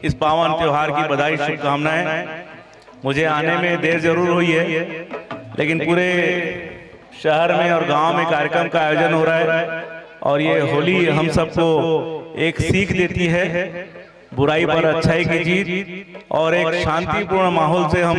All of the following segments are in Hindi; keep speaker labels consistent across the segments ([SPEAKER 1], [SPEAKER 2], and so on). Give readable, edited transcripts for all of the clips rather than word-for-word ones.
[SPEAKER 1] इस पावन त्योहार की बधाई शुभकामनाएं। मुझे आने में देर जरूर हुई है, लेकिन पूरे शहर में और गांव में कार्यक्रम का आयोजन हो रहा है और ये होली हम सबको एक सीख देती है, बुराई पर अच्छाई की जीत, और एक शांतिपूर्ण माहौल से हम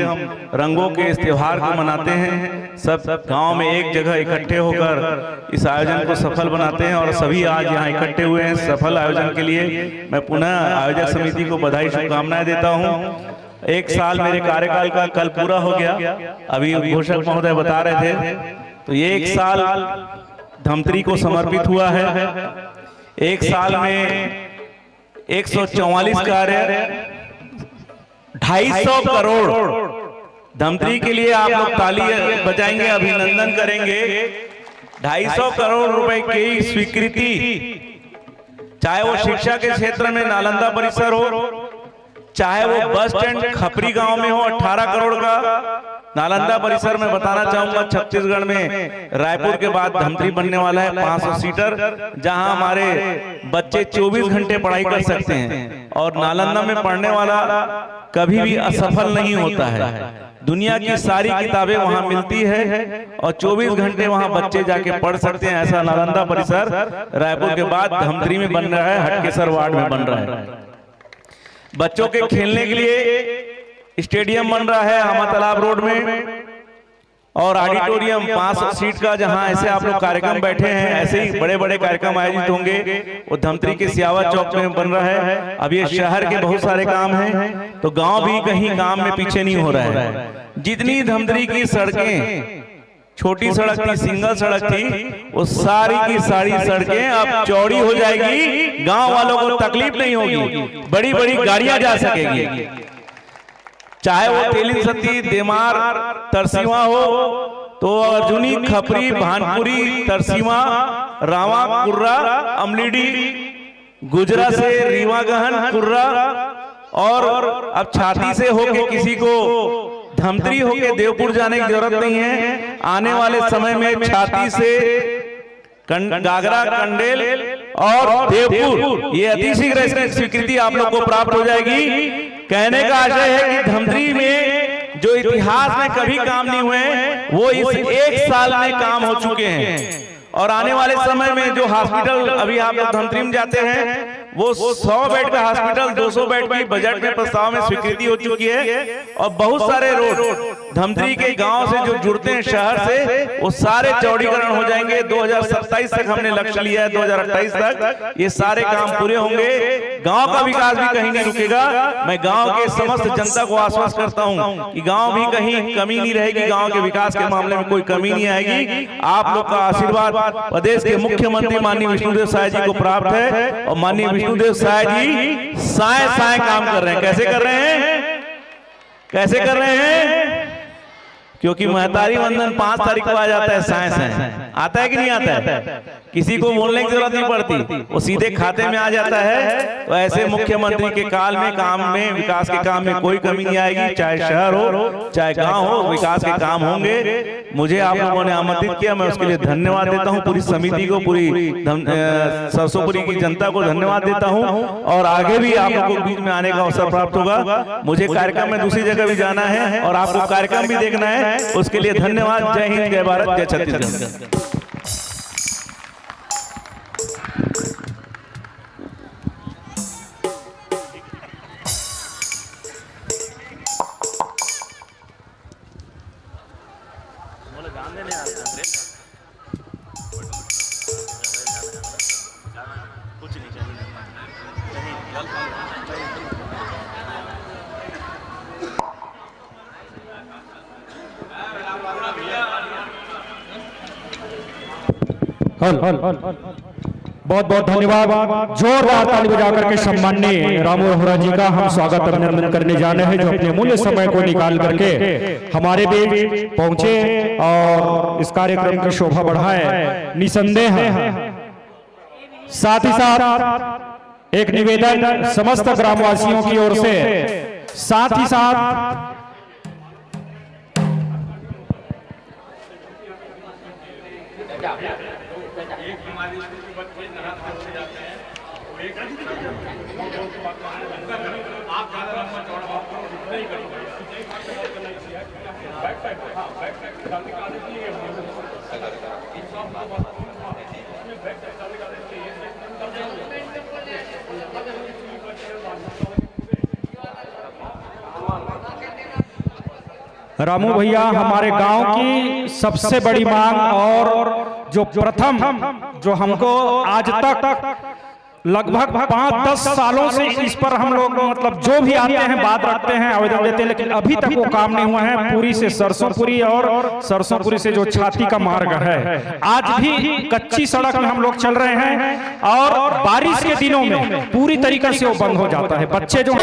[SPEAKER 1] रंगों के इस त्योहार को मनाते हैं। सब गांव में एक जगह इकट्ठे होकर इस आयोजन को सफल बनाते हैं और सभी आज यहाँ इकट्ठे हुए हैं सफल आयोजन के लिए। मैं पुनः आयोजक समिति को बधाई शुभकामनाएं देता हूँ। एक साल मेरे कार्यकाल का कल पूरा हो गया, अभी घोषक महोदय बता रहे थे, तो ये एक साल धमतरी को समर्पित हुआ है। एक साल में 144 कार्य, 250 करोड़ धमतरी के लिए आप लोग ताली बजाएंगे, अभिनंदन करेंगे। 250 करोड़ रुपए की स्वीकृति, चाहे वो शिक्षा के क्षेत्र में नालंदा परिसर हो, चाहे वो बस स्टैंड खपरी गांव में हो 18 करोड़ का। नालंदा परिसर में बताना चाहूंगा, छत्तीसगढ़ में रायपुर के बाद धमतरी बनने वाला है 500 सीटर, जहां हमारे बच्चे 24 घंटे पढ़ाई कर सकते हैं। और नालंदा में पढ़ने वाला कभी भी असफल नहीं होता है। दुनिया की सारी किताबें वहां मिलती है और 24 घंटे वहां बच्चे जाके पढ़ सकते हैं। ऐसा नालंदा परिसर रायपुर के बाद धमतरी में बन रहा है, हटकेसर वार्ड में बन रहा है। बच्चों के खेलने के लिए स्टेडियम बन रहा है हमा तालाब रोड में, और ऑडिटोरियम 500 सीट का, जहां ऐसे आप लोग कार्यक्रम बैठे हैं, ऐसे ही बड़े बड़े कार्यक्रम आयोजित होंगे। वो धमतरी के सियावा चौक में बन रहा है। अब ये शहर के बहुत सारे काम हैं, तो गांव भी कहीं काम में पीछे नहीं हो रहा है। जितनी धमतरी की सड़कें, छोटी सड़क थी, सिंगल सड़क थी, वो सारी की सारी सड़कें अब चौड़ी हो जाएगी। गांव वालों को तकलीफ नहीं होगी, बड़ी बड़ी गाड़ियां जा सकेगी। चाहे वो तेलिन सती, देमार, तरसीवा हो, तो अर्जुनी, खपरी, भानपुरी, तरसीवा, रावा, कुर्रा, अमलीडी, गुजरा से रीवा गहन, कुर्रा, और अब छाती से होके किसी को धमतरी होके देवपुर जाने की जरूरत नहीं है। आने वाले समय में छाती से गागरा, कंडेल और देवपुर, ये अतिशीघ्र इसकी स्वीकृति आप लोग को प्राप्त हो जाएगी। कहने का आशय है कि धमतरी में जो इतिहास में कभी काम नहीं हुए, वो इस एक साल में काम हो चुके हैं। और आने वाले समय में जो हॉस्पिटल, अभी आप लोग धमतरी में जाते हैं, वो 100 बेड का हॉस्पिटल 200 बेड की बजट में प्रस्ताव में स्वीकृति हो चुकी है। और बहुत सारे रोड धमतरी के गांव से जो जुड़ते हैं शहर से, वो सारे चौड़ीकरण हो जाएंगे। 2027 तक हमने लक्ष्य लिया है, 2028 तक ये सारे काम पूरे होंगे। गांव का विकास भी कहीं नहीं रुकेगा। मैं गांव के समस्त जनता को आश्वस्त करता हूं कि गांव भी कहीं कमी नहीं रहेगी, गांव के विकास के मामले में कोई कमी नहीं आएगी। आप लोग का आशीर्वाद प्रदेश के मुख्यमंत्री माननीय विष्णुदेव साय जी को प्राप्त है, और माननीय विष्णुदेव साय जी साय साय काम कर रहे हैं। कैसे कर रहे हैं? कैसे कर रहे हैं? क्योंकि महतारी वंदन 5 तारीख को आ जाता है। साय साय आता है कि नहीं आता है? किसी को बोलने की जरूरत नहीं पड़ती, वो सीधे खाते में आ जाता है। तो ऐसे मुख्यमंत्री के काल में काम में, विकास के काम में कोई कमी नहीं आएगी। चाहे शहर हो चाहे गांव हो, विकास के काम होंगे। मुझे आप लोगों ने आमंत्रित किया, मैं उसके लिए धन्यवाद देता हूं। पूरी समिति को, पूरी सरसोपुरी की जनता को धन्यवाद देता हूं। और आगे भी आप लोगों को बीच में आने का अवसर प्राप्त होगा। मुझे कार्यक्रम में दूसरी जगह भी जाना है और आपको कार्यक्रम भी देखना है। उसके लिए धन्यवाद। जय हिंद, जय भारत, जय छत्तीसगढ़।
[SPEAKER 2] बहुत बहुत धन्यवाद। जोरदार ताली बजाकर के सम्माननीय रामू रोहरा जी का हम स्वागत अभिनंदन करने जा रहे हैं, जो अपने मूल्य समय को निकाल करके हमारे बीच पहुंचे और इस कार्यक्रम की शोभा बढ़ाए। निसंदेह साथ ही साथ एक निवेदन समस्त ग्रामवासियों की ओर से, साथ ही साथ रामू भैया, हमारे गांव की सबसे बड़ी मांग और जो प्रथम जो हमको आज तक लगभग 5-10 सालों से इस पर हम लोग मतलब जो भी आते हैं बात रखते हैं, आवेदन देते हैं, लेकिन अभी तक वो काम नहीं हुआ है। पूरी से सरसोंपुरी और सरसोंपुरी से जो छाती का मार्ग है, आज भी कच्ची सड़क में हम लोग चल रहे हैं और बारिश के दिनों में पूरी तरीके से वो बंद हो जाता है। बच्चे जो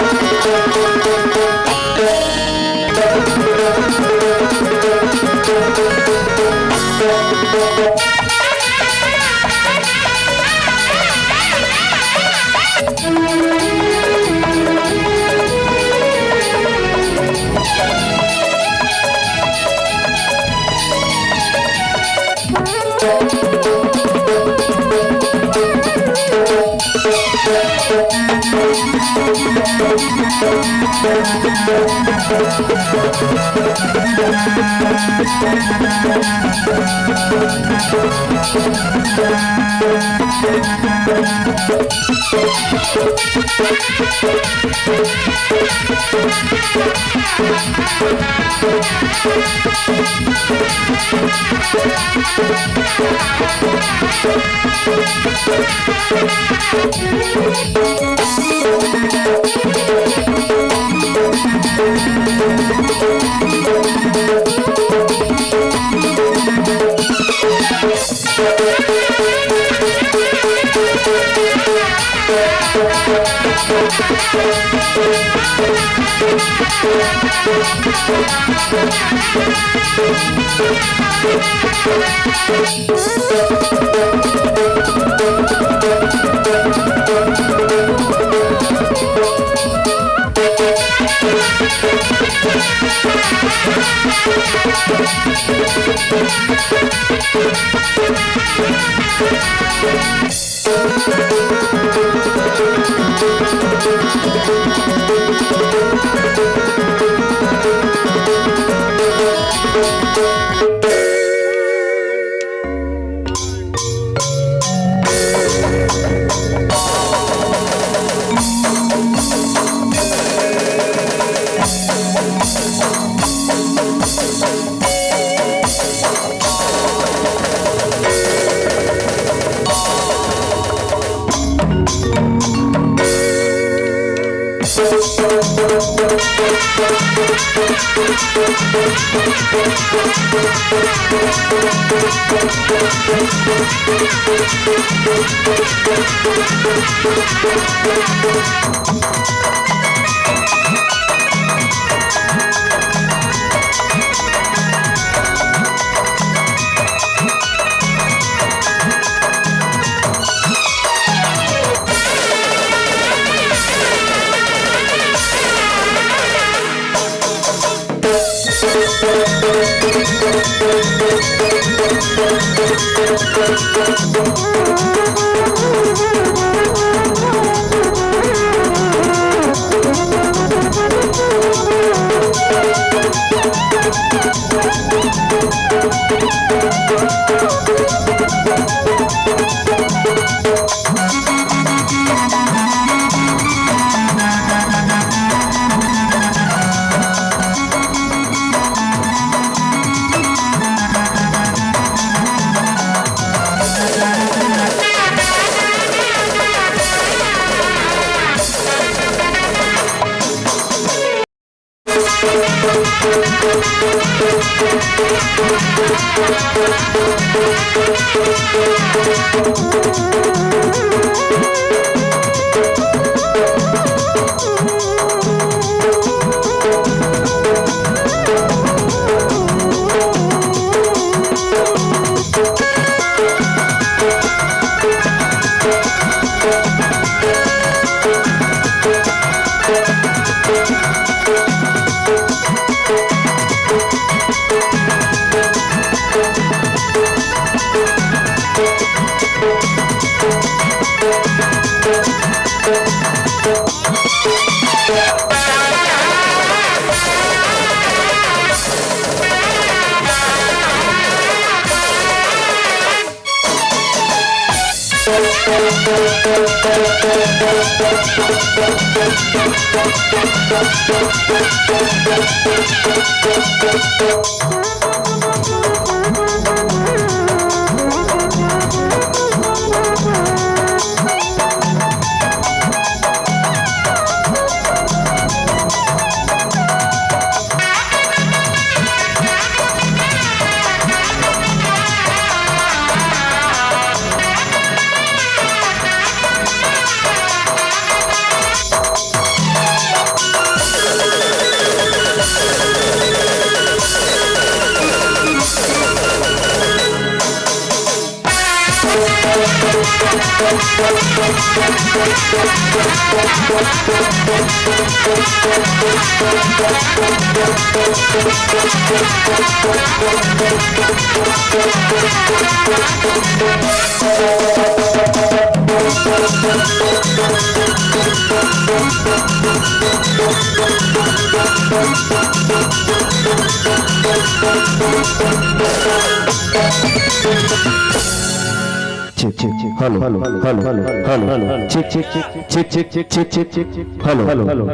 [SPEAKER 2] hello hello hello hello hello check check check check check check check check hello hello hello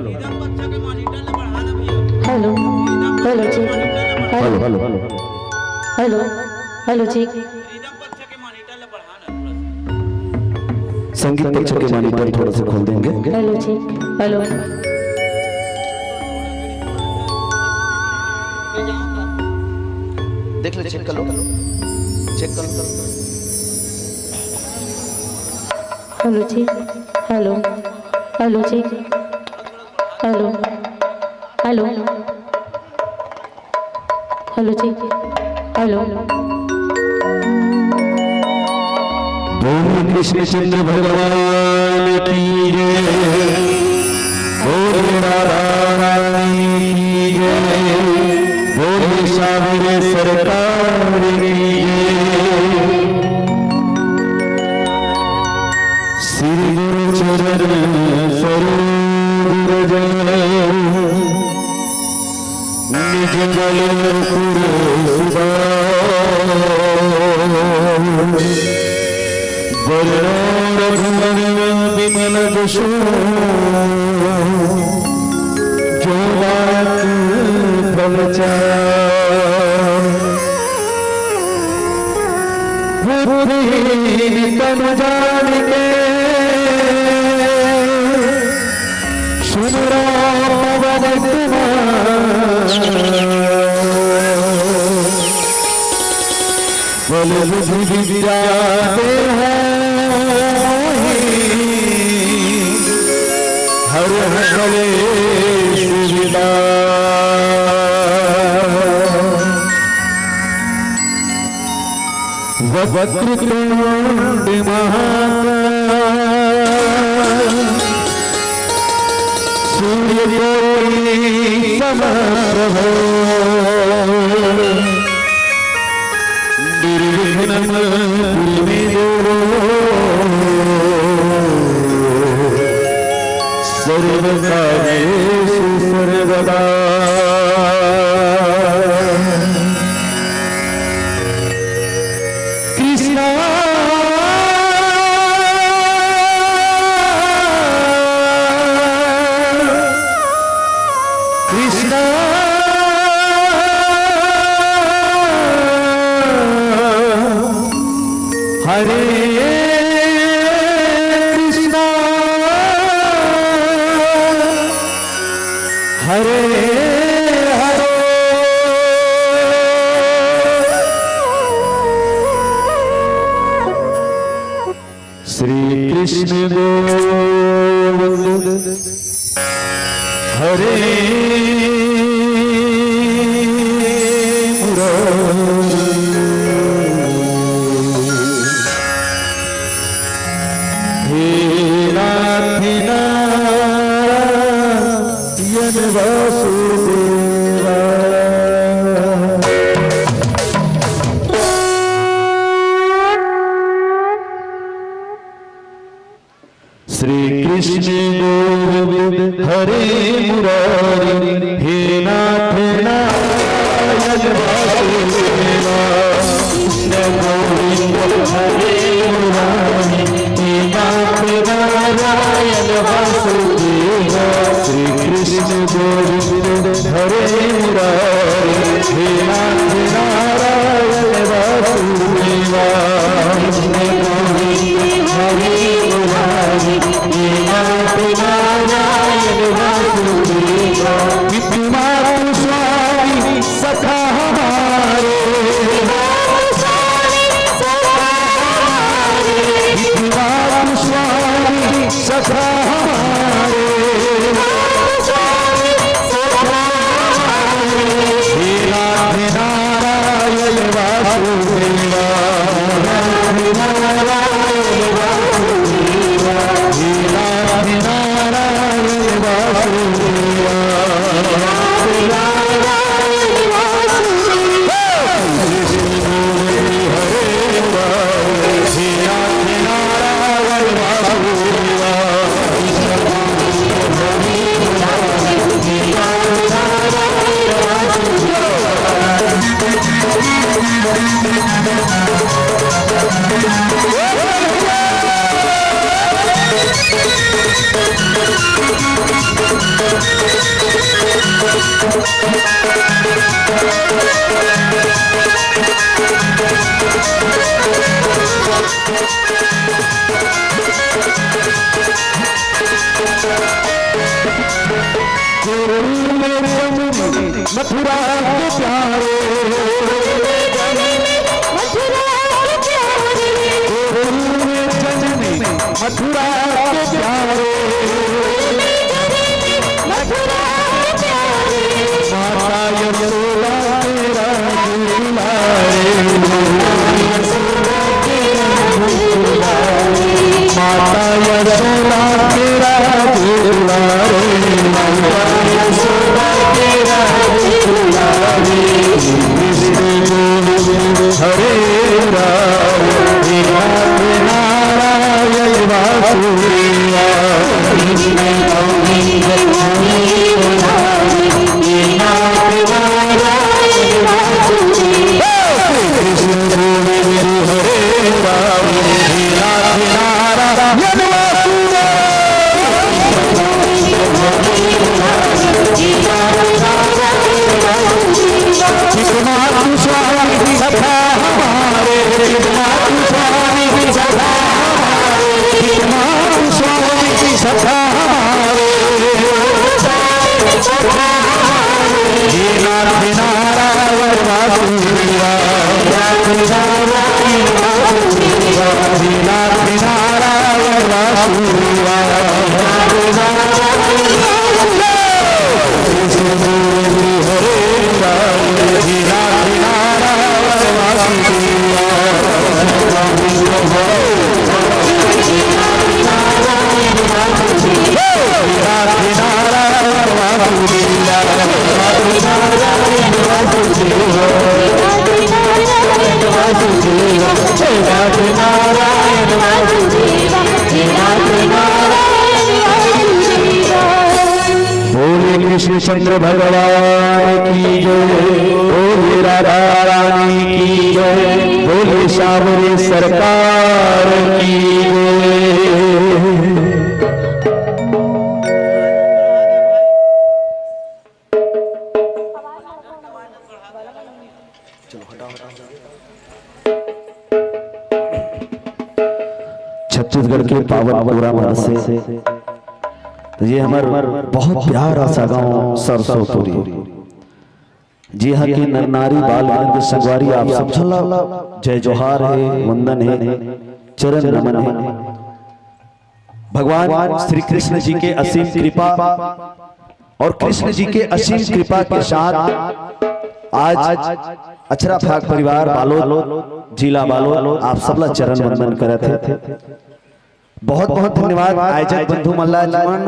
[SPEAKER 3] hello hello जी
[SPEAKER 2] hello hello hello
[SPEAKER 3] hello hello जी
[SPEAKER 2] संगीत पक्ष के मॉनिटर थोड़ा सा खोल देंगे।
[SPEAKER 3] हेलो जी हेलो
[SPEAKER 4] देख ले, चेक कर लो, चेक कर लो।
[SPEAKER 3] हेलो जी हेलो हेलो जी हेलो हेलो हेलो जी हेलो
[SPEAKER 2] बोल कृष्ण चंद्र भगवान की जय, बोल रानी की जय, बोल सावरे सरकार की जय। श्री गुरु चरण सरोज निज जल विमल जशो जो बात तन जान के सुन बल बुद्धि विराते हर हरे सुविदा वक्रतुंड महाकाय सूर्यकोटि समप्रभ निर्विघ्नं कुरु मे देव सर्वकार्येषु सर्वदा। कृष्ण कृष्ण हरे हरे हरे श्री कृष्ण गोविंद हरे मुरारी हे नाथ नारायण वासुदेवा। श्री कृष्ण गोविंद हरे मुरारी हे नाथ नारायण वासुदेवा। कृष्ण गोविंद हरे मुरारी हे विद्युमान स्वामी सखा हमारे, विद्युमान स्वामी सखा हमारे, हे नाथ नारायण वासुदेवा, हे नाथ नारायण वासुदेवा, मथुरा के प्यारे, मथुरा के प्यारे, माता यशोदा तेरा दुलारे, माता यशोदा तेरा दुलारे, हरे राम, हे नाथ नारायण वासुदेवा, कृष्णचंद्र भगवान की जय, बोले राधा रानी की जय, बोले श्यामरे सरकार की जय। छत्तीसगढ़ के पावन पुरा से ये हमार बहुत प्यारा सा गांव सरसोपुरी, जी हाँ की नर नारी बाल वृंद संगवारी आप सब छला जय जोहार है, वंदन है, चरण नमन है। भगवान श्री कृष्ण जी के असीम कृपा और कृष्ण जी के असीम कृपा के साथ आज अछरा फाग परिवार बालोद जिला बालोद आप सबला चरण वंदन करते थे। बहुत बहुत धन्यवाद आयोजक बंधु मल्ला जीवन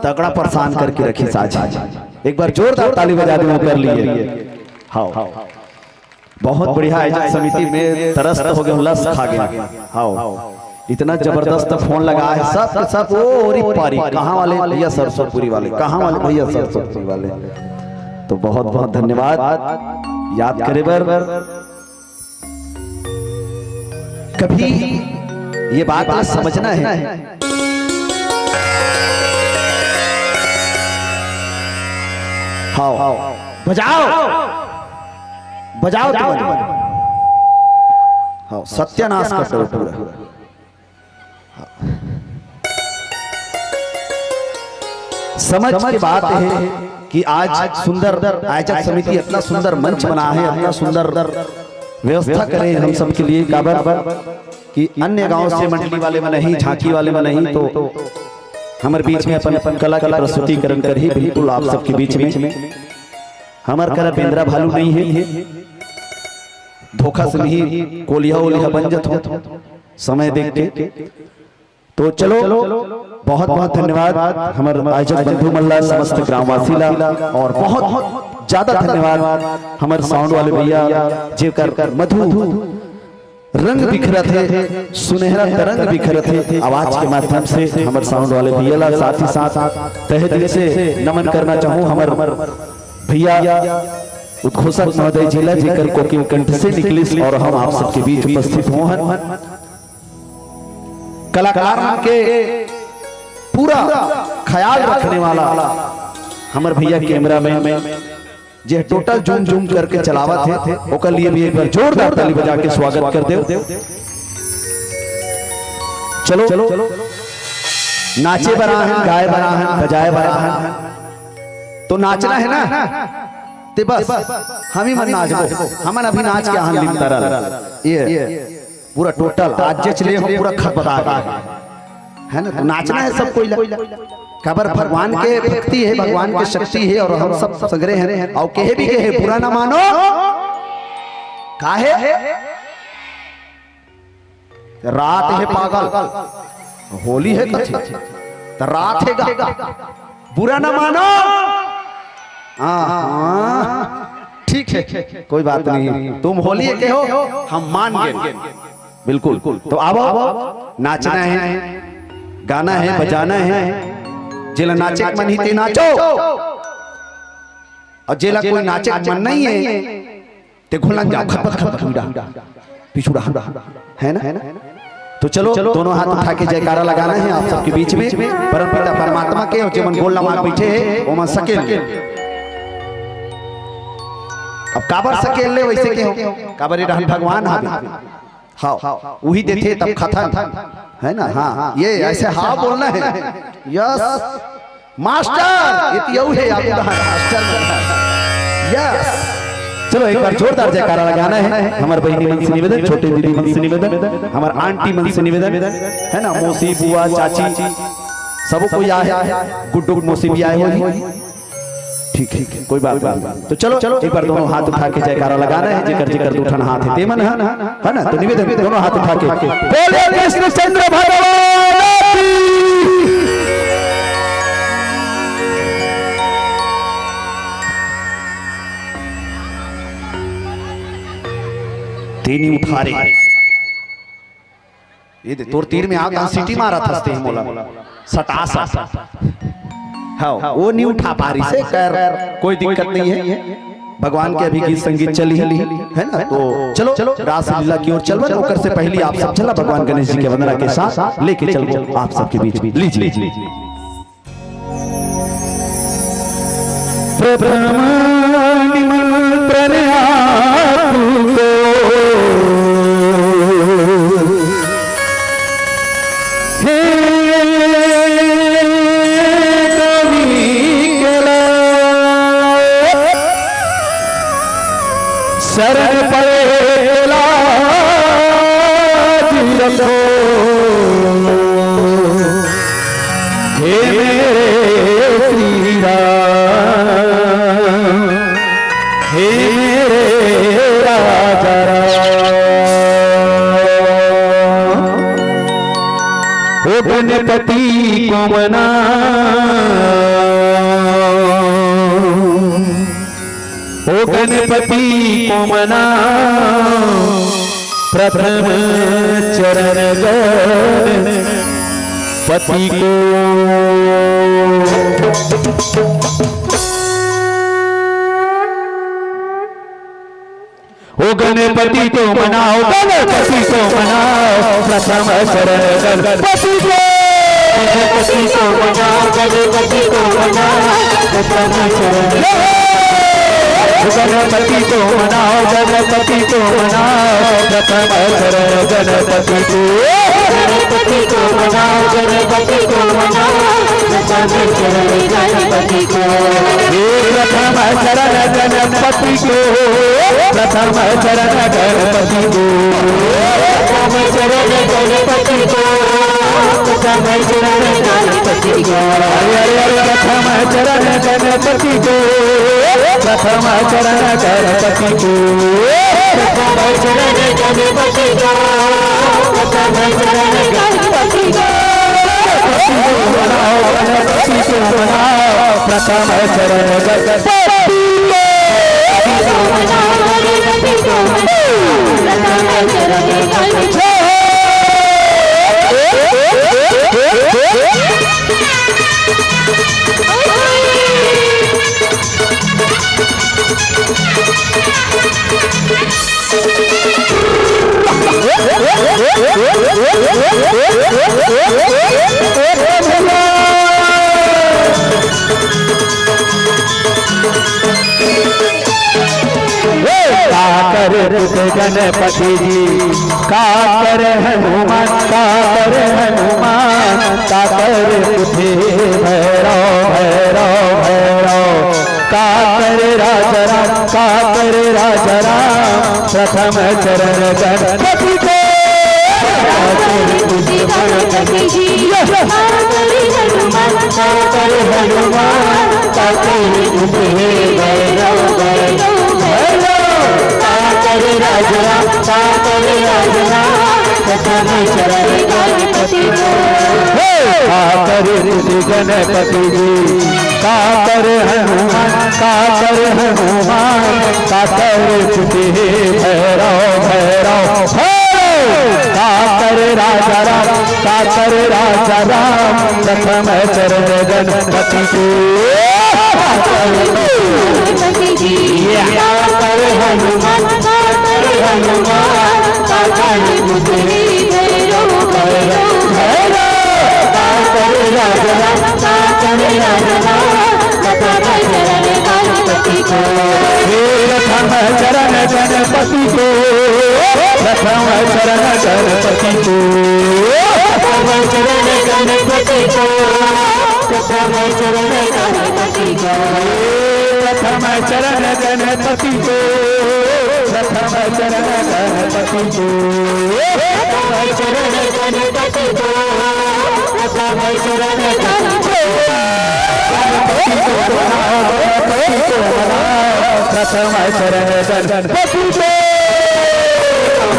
[SPEAKER 2] तगड़ा परेशान करके रखी साझा, एक बार जोरदार ताली बजा दें कर लिए। हाँ बहुत बढ़िया आयोजक समिति में तरस्त हो गए, लस खा गया। हाँ इतना जबरदस्त फोन लगा है सब सब, ओ पारी कहाँ वाले भैया सरसोपुरी वाले, कहाँ वाले भैया सरसोपुरी वाले, तो बहुत बहुत धन्यवाद। याद करे बर कभी ये बात समझना है, हाँ बजाओ बजाओ तुम, हाँ सत्यानाश कर दो पूरा।
[SPEAKER 4] समझ की बात है कि आज सुंदर आयोजक समिति इतना सुंदर मंच बना है, इतना सुंदर व्यवस्था करे हम सब के लिए काबर कि अन्य गांव से मंडली वाले में नहीं, झांकी वाले में नहीं, तो हमारे बीच में अपन कला की प्रस्तुतिकरण कर ही बिल्कुल आप सबके बीच में हमार कला बेंद्रा भालू नहीं है, धोखा से नहीं कोलिया ओलिया बन जत हो समय देख के। तो चलो बहुत बहुत धन्यवाद हमारे आयोजक बंधु मल्ला, समस्त ग्रामवासी ला, और बहुत ज्यादा धन्यवाद हमारे साउंड वाले भैया जेकर मधु रंग बिखरा थे, सुनहरा तरंग बिखरे थे आवाज के माध्यम से हमारे साउंड वाले भैया ला। साथ ही साथ तहे दिल से नमन करना चाहूँ हमारे भैया उद्घोषक महोदय जिला जेकर कोकिल कंठ से निकली और हम आप सबके बीच उपस्थित हो हैं। कलाकार के पूरा ख्याल रखने वाला हमारे भैया कैमरामैन में जे टोटल जूम जूम करके चलावा थे, ओकर लिए भी एक बार जोरदार ताली बजा के स्वागत कर दे। चलो नाचे बना है, गाए बना है, बजाए बना है, तो नाचना है ना, ते बस हम ही मन नाचबो, हमन अभी नाच के आनंद लेता रह ये पूरा टोटल आज जे चले हम पूरा खत बता है ना। तो नाचना है सब कोई खबर भगवान के भक्ति है, भगवान की शक्ति है, और हम सब सगरे हैं और कहे भी कहे बुरा ना मानो काहे रात है पागल, होली है कथी तो रात है गा, बुरा ना मानो। ठीक है कोई बात नहीं, तुम होली के हो हम मान गए बिल्कुल। तो अब नाचना है, गाना है, बजाना है, जेला नाचे मन ही ते नाचो, और जेला कोई नाचे मन नहीं है ते घुलन जाओ खपत खपत पिछुड़ा है ना। तो चलो दोनों हाथ उठा के जयकारा लगाना है आप सबके बीच में परमपिता परमात्मा के, और जीवन गोल लगा बैठे है वो मन सकेल। अब काबर सकेल ले वैसे के हो, काबर रहन भगवान हावे हाँ वही देते तब खत्म है ना। हाँ ये ऐसे हाँ बोलना है, यस मास्टर ये है आप मास्टर यस। चलो एक बार जोरदार जयकारा लगाना है। हमारे बहनी मन से निवेदन, छोटे दीदी मन से निवेदन, हमारे आंटी मन से निवेदन है ना, मौसी बुआ चाची सब कोई आए, गुड्डू मौसी भी आए हो, ठीक है कोई बात नहीं। तो चलो एक बार दोनों हाथ उठा के जयकारा लगाना है, जेकर जेकर उठन हाथ है तेमन है ना। तो निवेदन दोनों हाथ उठा के बोले कृष्णचंद्र भगवान तेनी उठा रे ये तोर तीर में आका सीटी मारा था ते मोला सटा हाँ वो नहीं उठा पा रही से कर, कोई दिक्कत नहीं है, भगवान के अभी गीत संगीत चली है ना। तो चलो रासलीला की ओर चलवा, होकर से पहले आप सब चला भगवान गणेश जी के वंदना के साथ लेके चलो आप सबके बीच में लीजिए।
[SPEAKER 2] शरण पड़ेला रखो हे मेरे श्री राम, हे मेरे राजा ओ गणपति को मना, ओ गणपति को मना, प्रथम चरण गणपति को। ओ गणपति को मनाओ, गणपति को मनाओ, प्रथम शरण गणपति को। गणपति को मनाओ, गणपति को मनाओ, प्रथम शरण गणपति को मनाओ, गणपति को मनाओ, प्रथम चरण गणपति को,
[SPEAKER 3] गणपति को मनाओ, गणपति को मनाओ, प्रथम चरण गणपति को,
[SPEAKER 2] प्रथम चरण गणपति को, प्रथम चरण गणपति को,
[SPEAKER 3] प्रथम चरण गणपति को, प्रथम चरण गणपति को,
[SPEAKER 2] प्रथम चरण गणपति को, प्रथम चरण गणपति को,
[SPEAKER 3] प्रथम चरण गणपति को, प्रथम चरण गणपति को,
[SPEAKER 2] गणपति को मनाओ, प्रथम चरण गणपति
[SPEAKER 3] को मनाओ, गणपति को मनाओ, प्रथम चरण गणपति
[SPEAKER 2] गणपति जी काकर हनुमान, काकर हनुमान, काकर उठे भैरव भैरव भैरव, काकर राजा राम, काकर राजा राम, प्रथम चरण गणपति को,
[SPEAKER 3] गणपति जी काकर हनुमान, काकर हनुमान, काकर उठे भैरव भैरव भैरव, काकर राजा राम, काकर राजा राम, प्रथम चरण गणपति को,
[SPEAKER 2] काकर गणपति जी काकर हनुमान, काकर हनुमान, काकर उठे भैरव भैरव काकर राजा राम, काकर राजा राम, प्रथम चरण गणपति को,
[SPEAKER 3] गणपति जी काकर हनुमान, काकर हनुमान, काकर उठे भैरव भैरव भैरव, काकर राजा राम, काकर राजा राम, प्रथम चरण गणपति को,
[SPEAKER 2] प्रथम चरण गणपति को, प्रथम चरण गणपति को,
[SPEAKER 3] प्रथम चरण गणपति को, प्रथम चरण गणपति को,
[SPEAKER 2] प्रथम चरण गणपति को, प्रथम चरण गणपति को,
[SPEAKER 3] प्रथम चरण गणपति को, प्रथम चरण गणपति
[SPEAKER 2] प्रथम चरण गणपति को,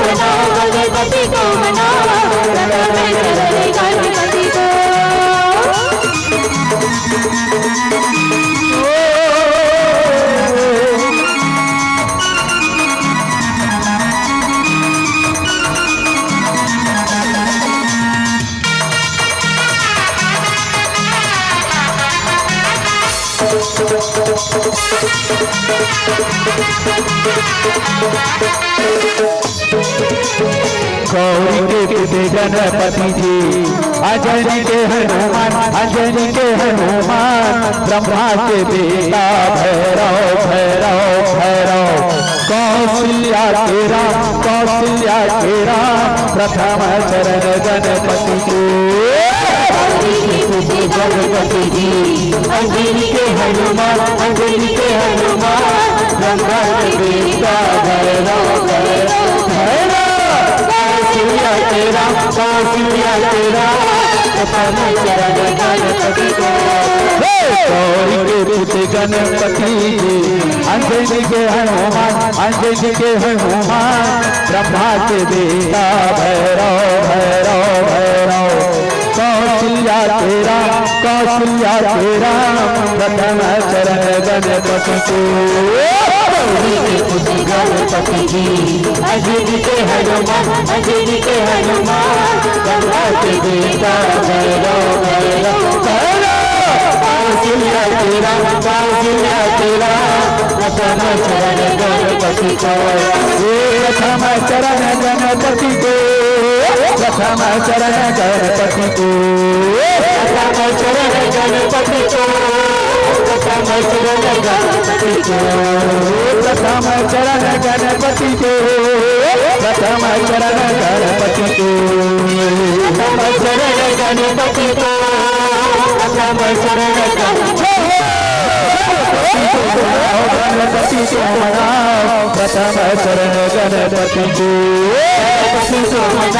[SPEAKER 3] मनाओ, गणपति को मनाओ, प्रथम चरण गणपति को,
[SPEAKER 2] गौरी के पिते गणपति जी, अंजनी के हनुमान, अंजनी के हनुमान, ब्रह्मा के बेटा भैरव भैरव भैरव, कौशल्या के राम, कौशल्या के राम, प्रथम चरण गणपति को,
[SPEAKER 3] गणपति जी अंजनी के हनुमान, अंजनी के हनुमान, ब्रह्मा के बेटा भैरव भैरव भैरव, कौशल्या के राम, कौशल्या के राम, प्रथम चरण गणपति को,
[SPEAKER 2] गौरी के पिते गणपति जी, अंजनी के हनुमान, अंजनी के हनुमान, ब्रह्मा के बेटा भैरव भैरव भैरव, कौशल्या के राम, कौशल्या के राम, प्रथम चरण गणपति को,
[SPEAKER 3] गणपति जी अंजनी के हनुमान, अंजनी के हनुमान, ब्रह्मा के बेटा भैरव भैरव भैरव, कौशल्या के राम, कौशल्या के राम, प्रथम चरण गणपति को,
[SPEAKER 2] प्रथम चरण गणपति को, प्रथम चरण गणपति को,
[SPEAKER 3] प्रथम चरण गणपति को, प्रथम चरण गणपति को, प्रथम चरण गणपति को, प्रथम चरण गणपति को, प्रथम चरण गणपति को, प्रथम चरण गणपति को मनाओ, प्रथम चरण गणपति को,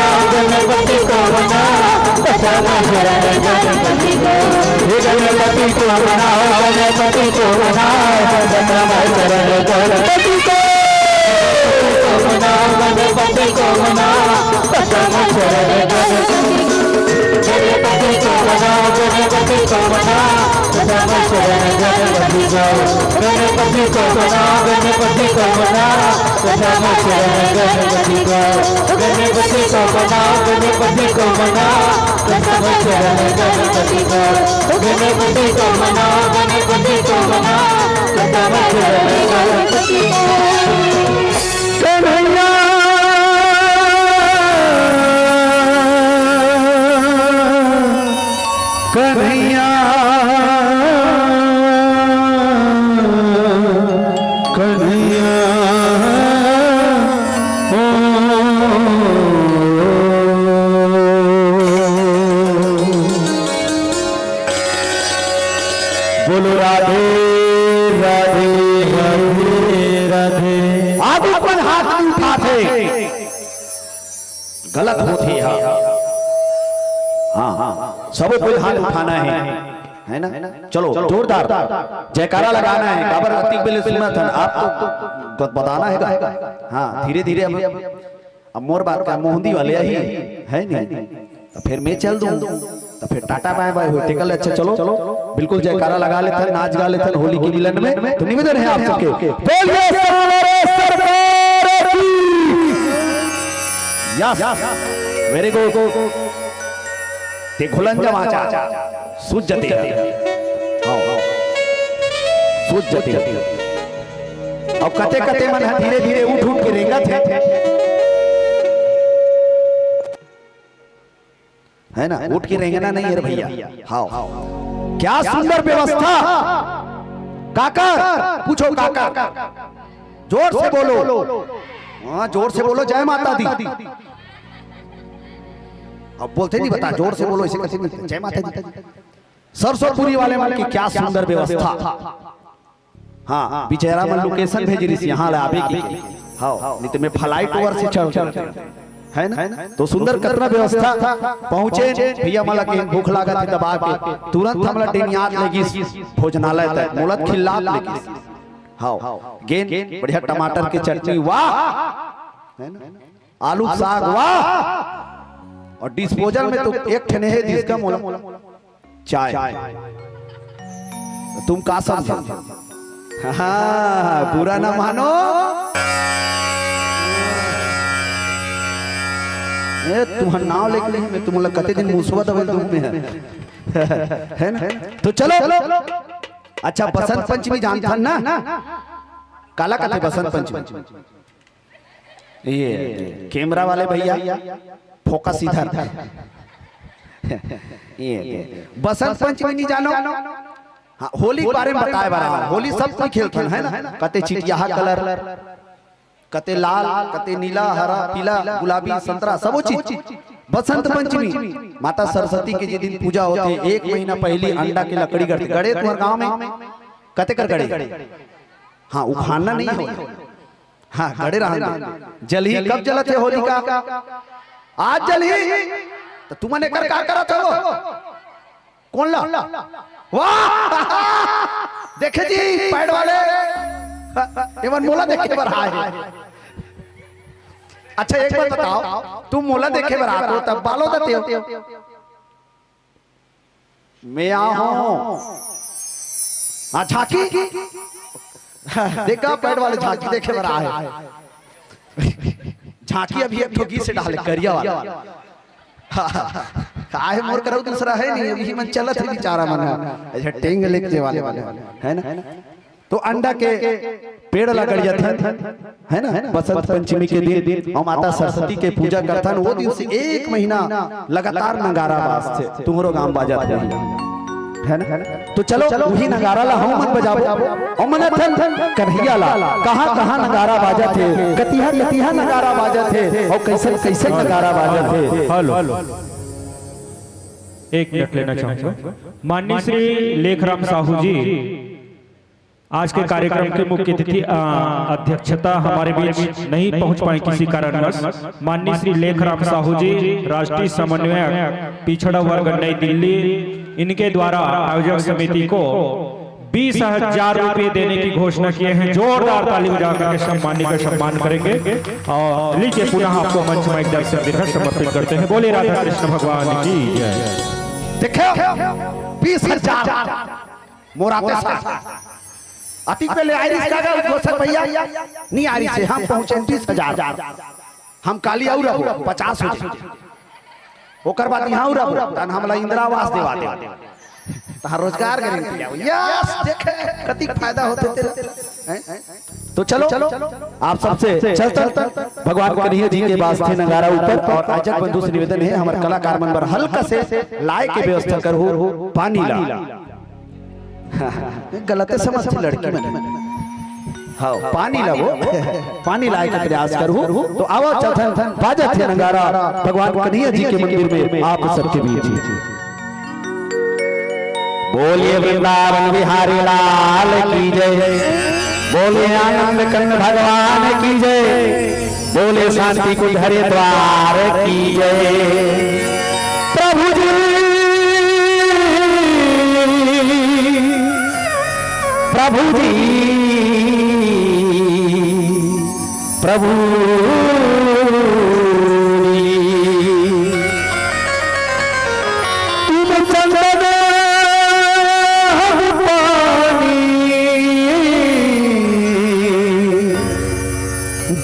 [SPEAKER 3] गणपति को मनाओ, प्रथम चरण गणपति को, गणपति को मनाओ, गणपति को मनाओ, प्रथम चरण गणपति को मनाओ, गणपति को मनाओ, प्रथम चरण गणपति को मनाओ, गणपति को मनाओ, प्रथम चरण गणपति को, गणपति को मनाओ, गणपति को मनाओ, प्रथम चरण गणपति को, गणपति को मनाओ, गणपति को मनाओ, प्रथम चरण गणपति को, गणपति को मनाओ, गणपति को मनाओ, प्रथम चरण गणपति को। कन्हैया कन्हैया कन्हैया बोलो राधे राधे राधे राधे।
[SPEAKER 4] आप ऊपर हाथ नहीं उठाते, गलत होती है। हाँ हाँ, सब कोई हाथ उठाना है ना? चलो जोरदार जयकारा लगाना है। काबर अतिक बेले सुना था, आप तो बताना है। हाँ धीरे धीरे अब मोर बात का मोहंदी वाले ही है नहीं, तो फिर मैं चल दूं, तो फिर टाटा बाय बाय हो टिकल। अच्छा चलो चलो, बिल्कुल जयकारा लगा लेते, नाच गा लेते होली की मिलन में। तो निवेदन है आप सबके, वेरी गुड। देखुलन जमाचा सुजते सुजते और कते कते मन धीरे धीरे उठ उठ के रेंगत है ना? उठ के रेंगना नहीं है भैया। हाँ क्या सुंदर व्यवस्था। काका पूछो, काका जोर से बोलो। हाँ जोर से बोलो, जय माता दी। अब बोलते नहीं, बता जोर से बोलो, इसे कैसे बोलते? जय माता दी। सरसोपुरी वाले मन की क्या सुंदर व्यवस्था। हाँ बिचेरा मन लोकेशन भेजी रही यहाँ आवे की। हाँ नहीं तो मैं फ्लाइट ओवर से चढ़ है ना? तो सुंदर कतना व्यवस्था। पहुंचे भैया मला के भूख लागत है, दबा के तुरंत हमला डेनियात लगी भोजनालय तक, मोलत खिल्लात लगी। हाँ गेन बढ़िया टमाटर की चटनी, वाह है ना? आलू साग, वाह। और डिस्पोजल में तो एक ठने है जिसका मोला चाय। तुम का समझे? हाँ पूरा ना मानो। तुम्हारा नाम लेके नहीं, मैं तुम्हारा कते दिन मुसीबत अवल तुम में है ना? तो चलो। अच्छा बसंत पंचमी जानता ना? काला काला बसंत पंचमी। ये कैमरा वाले भैया फोकस इधर। ये बसंत पंचमी नहीं जानो? हाँ होली के बारे में बताए बराबर। होली सब कोई खेलते है ना? कते चिटिया कलर, कते लाल, कते नीला, हरा, पीला, गुलाबी, संतरा, सब चीज। बसंत पंचमी माता सरस्वती के जिस दिन पूजा होते, एक महीना पहले अंडा के लकड़ी गड़ते। गड़े तुम्हारे गाँव में कते कर गड़े? हाँ उखाड़ना नहीं हो। हाँ गड़े रहा। जल ही कब जलते होली का? आज जल ही। तो तुमने कर क्या करा था? वो कौन ला? वाह देखे जी पैड वाले एवं मोला देखे बर आए। अच्छा एक बात बताओ, तुम मोला देखे बर आते हो तब बालो देते हो? मैं हूं झांकी देखा पैड वाले झांकी देखे बर आए। झांकी अभी एक ठोगी से डाले करिया वाला। काहे मोर करो दूसरा है नहीं, अभी मन चलत है बेचारा मन। अच्छा टेंग लेके वाले है ना? तो अंडा के पेड़ लगड़िया है ना? बसंत पंचमी के दिन और माता सरस्वती के पूजा करथन। वो दिन से एक महीना लगातार नगारा बाजते, तुम्हारो गांव बाजा है ना? तो चलो वही नगारा ला हम मन बजाबो और मन थन कन्हैया ला कहां कहां नगारा बाजा थे, कतिहा कतिहा नगारा बाजा थे और कैसे कैसे नगारा बाजा थे।
[SPEAKER 2] हेलो, एक मिनट लेना चाहूंगा। माननीय श्री लेखराम साहू जी आज के कार्यक्रम के मुख्य अतिथि अध्यक्षता हमारे बीच नहीं पहुंच पाए किसी कारणवश। माननीय श्री लेखराम साहू जी राष्ट्रीय समन्वयक पिछड़ा वर्ग नई दिल्ली, इनके द्वारा आयोजक समिति को 20,000 रुपए देने की घोषणा किए हैं। जोरदार ताली बजाकर के सम्मानित का सम्मान करेंगे और लीजिए पुनः आपको मंच में एक दर्शक दिखा समर्पित करते हैं। बोले राधा कृष्ण भगवान की जय।
[SPEAKER 4] देखो 20,000 मोराते साथ अति पहले आयरिस का घोषक भैया नहीं आयरिस से हम पहुंचे 20,000 हम काली और 50 हो जाए ओकर बाद यहां और तन हमला इंदिरा आवास देवा दे तहां रोजगार करेंगे यस देखे कति फायदा होते तेरे। तो चलो आप सबसे चलते भगवान कन्हैया जी के वास्ते नगारा ऊपर और आजक बंधु से निवेदन है हमारे कलाकार मन पर हल्का से लाए के व्यवस्था करो पानी ला गलत समझ थी लड़की मन हाँ पानी ला वो पानी लाए का प्रयास करो। तो आओ चलते बाजा थे नगारा भगवान कन्हैया जी के मंदिर में आप सबके बीच। बोलिए वृंदावन बिहारी लाल की जय, बोले आनंद कंद भगवान की जय, बोले शांति कुंज हरिद्वार की जय। प्रभु जी प्रभु जी प्रभु तुम चंदन हम पानी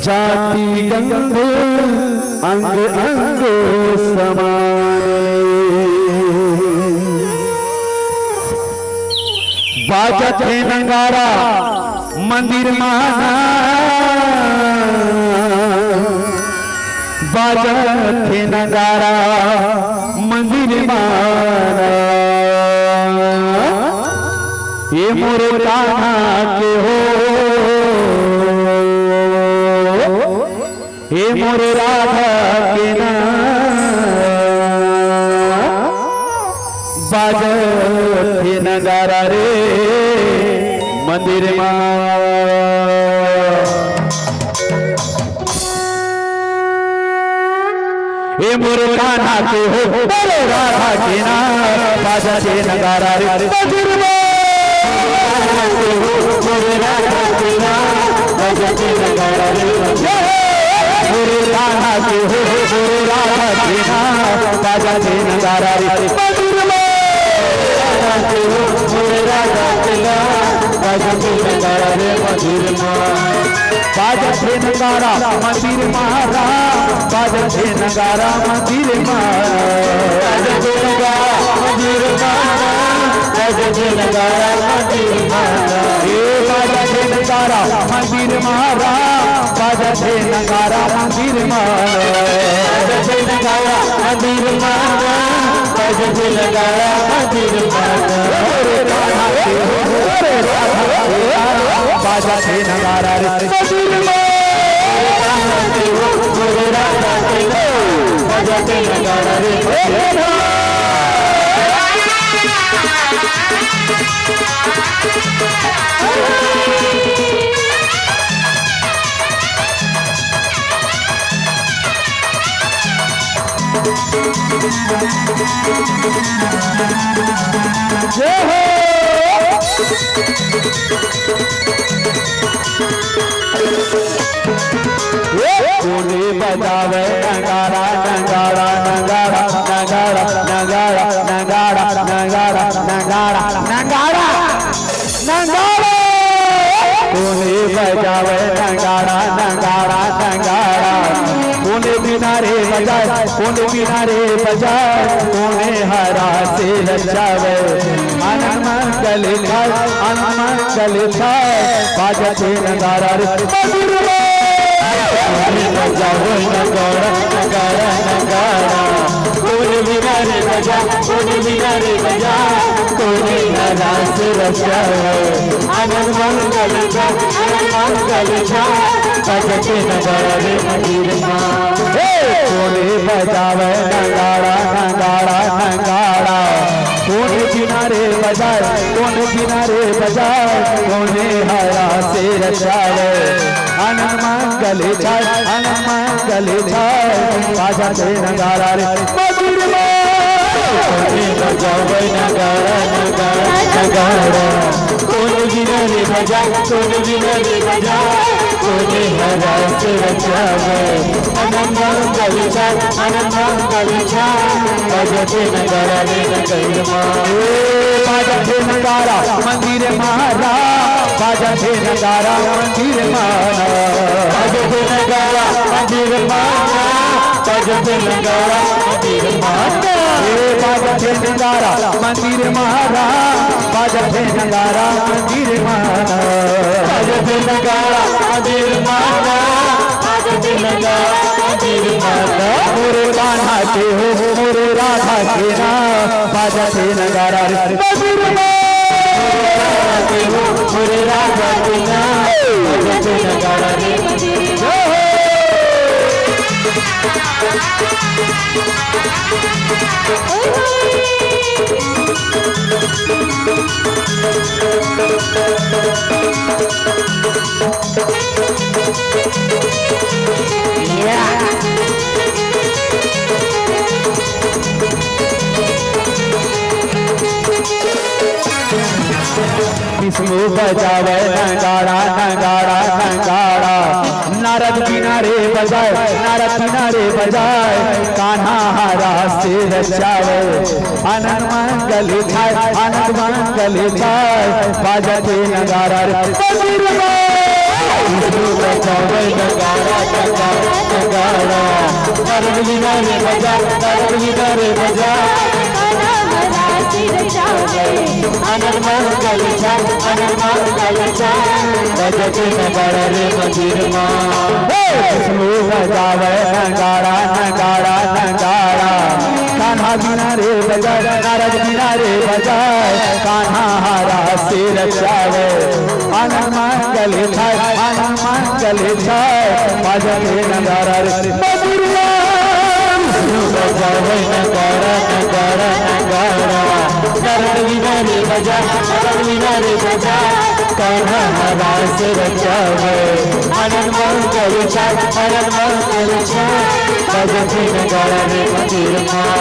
[SPEAKER 4] जाति गंध अंग अंग समान बाजत है नगारा मंदिर माना बाजत है नगारा मंदिर माना ये मोरे कान्हा के हो ये मोरे राधा के ना बाजत है नगारा रे मंदिर ए मोरे कान्हा के हो बोले राधा के ना बाजा दे नगारा रे मंदिर मोरे राधा के ना बाजा दे नगारा रे मोरे कान्हा के हो मोरे राधा के ना बाजा दे नगारा रे मंदिर मोरे राधा के ना बाजा दे नगारा रे मंदिर बाजा थे नगारा मंदिर महारा बाजा थे नगारा मंदिर महारा बाजा थे नगारा मंदिर महारा बाजा थे नगारा मंदिर महारा ये बाजा थे नगारा मंदिर महारा बाजा थे नगारा मंदिर महारा बाजा थे नगारा मंदिर महारा बाजा थे नगारा मंदिर महारा बाजा थे नगारा रे बाजा थे नगारा रे जय हो कोने बजावे नगारा नगारा नगारा नगारा नगारा नगारा नगारा नगारा नगारा नगारा कोने बजावे नगारा नगारा नगारा कोने किनारे बजाए कोने किनारे बजाए कोने हरा से रचावे आनंद मंगल खाए आनंद मंगल खाए बाजा थे नगारा रे बजाओ नगारा नगारा नगारा कोने
[SPEAKER 3] रे बजा कोने बिना रे बजा कोने रास रचावे आनंद मंगल छा बजते नगाड़ा रे मंदिर माँ कोने बजावे नगाड़ा नगाड़ा नगाड़ा कोने किनारे बजाए कोने किनारे बजाए कोने हरा से रचावे आनंद मंगल छाए बाजा से नगाड़ा रे मंदिर में कोने बजावे नगाड़ा नगाड़ा नगाड़ा कोने किनारे बजाए कोने किनारे बजाए कोने हरा से रचावे आनंद मंगल छाए बजते नगाड़ा रे मंदिर माँ बाजते नगाड़ा मंदिर मारा बाजते नगाड़ा मंदिर मारा बाजते नगाड़ा मंदिर मारा बाजते नगाड़ा मंदिर मारा बाजते नगाड़ा मंदिर मारा बाजते नगाड़ा मंदिर मारा बाजते नगाड़ा मंदिर मारा बाजते नगाड़ा मंदिर मारा मोरे कान्हा के हो मोरे राधा के ना बाजते नगाड़ा रे मंदिर मारा मोरे राधा के ना बाजते नगाड़ा रे विष्णु बजावे नगाड़ा नगाड़ा नगाड़ा नारद किनारे बजाए कान्हा हरा से रचावे आनंद मंगल छाए बाजते नगाड़ा रे मंदिर में विष्णु बजावे नगाड़ा नगाड़ा नगाड़ा नारद किनारे बजाए आनंद मंगल बजते नगाड़ा रे मंदिर माँ विष्णु बजावे नगाड़ा नगाड़ा नगाड़ा कान्हा किनारे बजाए नारद किनारे बजाए कान्हा हरा से रचावे आनंद मंगल छाए बजते नगाड़ा रे मंदिर माँ विष्णु बजावे नगाड़ा नगाड़ा नगाड़ा नारद किनारे बजा कान्हा हरा से रचावे आनंद मंगल छाए बजते नगाड़ा रे मंदिर माँ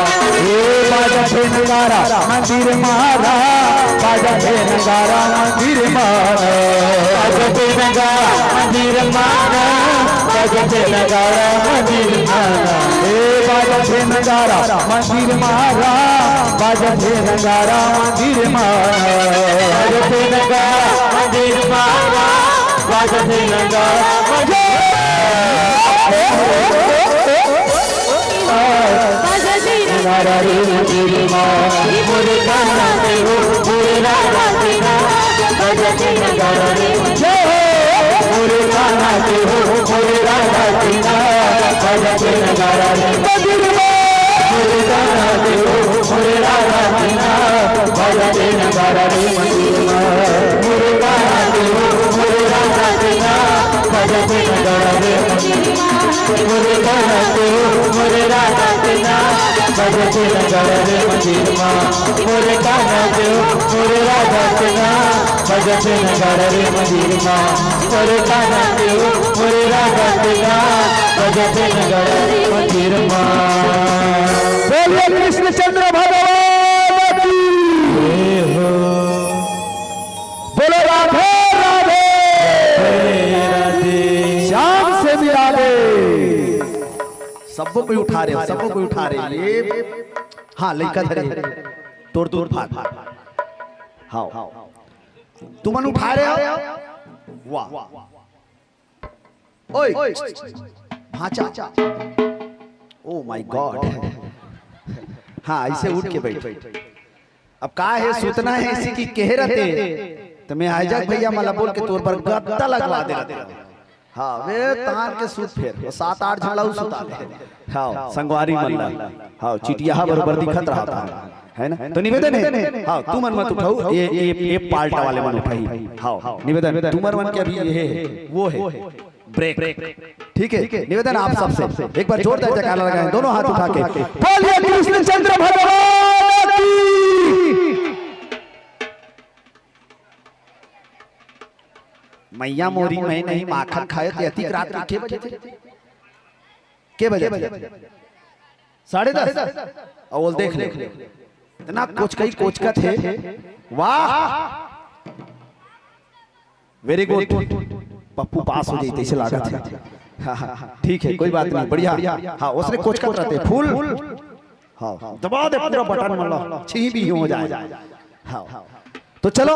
[SPEAKER 3] बाजते नगाड़ा मंदिर मारा बाजते नगाड़ा मंदिर मारा बाजते नगाड़ा मंदिर मारा बाजते नगाड़ा मंदिर मारा बाजते नगाड़ा मंदिर मारा बाजते नगाड़ा मंदिर मारा बाजते नगाड़ा मंदिर मारा बाजते नगाड़ा नगाड़ा रे मंदिर माँ मोरे कान्हा के हो मोरे राधा के ना बजते नगाड़ा रे मोरे कान्हा के हो मोरे राधा के ना बजते नगाड़ा रे मंदिर माँ मोरे कान्हा के हो मोरे राधा के ना बजते नगाड़ा रे मंदिर माँ मोरे कान्हा के हो मोरे राधा के ना बजते नगाड़ा रे मंदिर माँ मोरे कान्हा के हो मोरे राधा के ना बजते नगाड़ा रे मंदिर माँ मोरे कान्हा के हो मोरे राधा के ना बजते नगाड़ा रे मंदिर माँ मोरे कान्हा के हो मोरे राधा के ना बजते नगाड़ा रे मंदिर माँ बोलिए कृष्णचंद्र भगवान की हो बोलो राधे राधे राधे श्याम से भी राधे
[SPEAKER 4] सबको कोई उठा रहे ये हाँ लड़का धरे तोड़ फाड़ हाँ तुमन उठा रहे हो वाह ओए भाचा ओ माय गॉड हाँ ऐसे उठ के बैठ अब का है सूतना है इसी की कह रहते तो मैं आजाक भैया मला बोल के तौर पर गत्ता लगवा दे हाँ वे तार के सूत फेर 7-8 झड़ाऊ सुता दे हाँ संगवारी मल्ला हाँ चिटिया बरोबर दिखत रहा था है ना। तो निवेदन है हाँ तू मन मत उठाओ, ये पाल्टा वाले मन उठाई। हाँ निवेदन तुमर मन के अभी ये है वो है ब्रेक। ठीक है निवेदन आप सबसे एक बार जोरदार जयकारा लगाएं दोनों हाथ उठा के, बोलिए कृष्णचंद्र भगवान की। मैया मोरी मैं नहीं माखन खाए थे अतिक रात के बजे के बजे 10:30 और देख ले इतना कोच का थे। वाह वेरी गुड पप्पू पास हो जाते इसे लागत है। हाँ ठीक है कोई बात नहीं बढ़िया। हाँ उसने कोच का रहते फूल हाँ दबा दे पूरा बटन मतलब छी भी हो जाए। हाँ तो चलो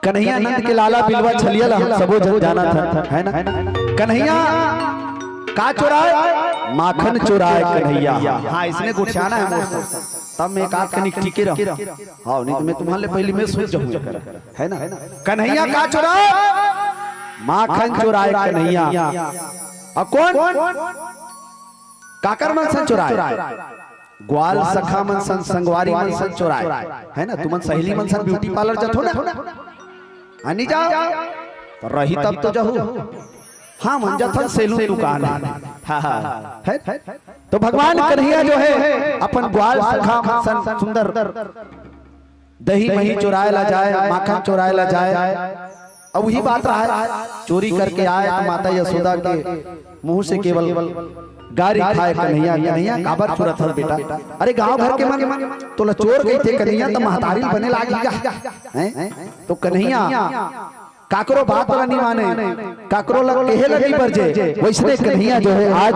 [SPEAKER 4] कन्हैया नंद के लाला बिलवा छलियल हम सबो जन जाना था है ना। कन्हैया का चुराए माखन चुराए कन्हैया। हाँ इसने गुठियाना है मोर तब मैं एक आध कनिक टिके रह। हाँ नहीं तो मैं तुम्हारे पहले में सोच जाऊंगा है ना। कन्हैया का चुराए माखन चुराए कन्हैया। और कौन काकर मन सन चुराए ग्वाल सखा मन सन संगवारी मन सन चुराए है ना। तुमन सहेली मन सन ब्यूटी पार्लर जथो ना आनी जाओ तो रही तब तो जहू। हाँ मन जथन सैलून दुकान है। हाँ है तो भगवान कन्हैया जो है अपन ग्वाल सखा मन सन सुंदर दही मही चुराए ला जाए माखन चुराए ला जाए। अब वही बात रहा है चोरी करके आए तो माता यशोदा के मुंह से केवल गारी खाए कन्हैया। कन्हैया काबर चुरत हर बेटा। अरे गांव घर के मन तो चोर गई थे कन्हैया तो महतारी बने लागी तो कन्हैया काकरो बात वाला नहीं माने काकरो लग कहे लगी बरजे। वैसे कन्हैया जो है आज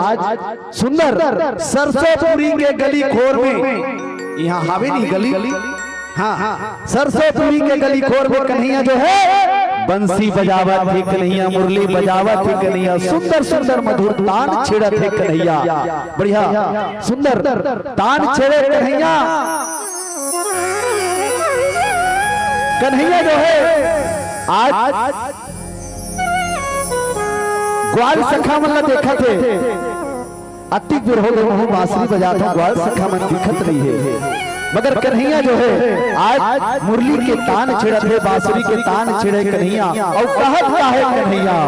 [SPEAKER 4] सुंदर सरसोंपुरी के गली खोर में यहाँ हावे नहीं गली हाँ सरसोंपुरी के गली खोर में कन्हैया जो है बंसी बजावा थे कन्हैया मुरली बजावा थे कन्हैया सुंदर सुंदर मधुर तान छेड़ा थे कन्हैया। बढ़िया सुंदर तान छेड़े कन्हैया। कन्हैया जो है आज ग्वाल सखा मन देखा थे अति बिरहो बांसुरी बजाता ग्वाल सखा मन दिखत नहीं है। मगर कन्हैया जो है आज मुरली के तान छेड़े थे बांसुरी के तान छेड़े कन्हैया। और कहत का है कन्हैया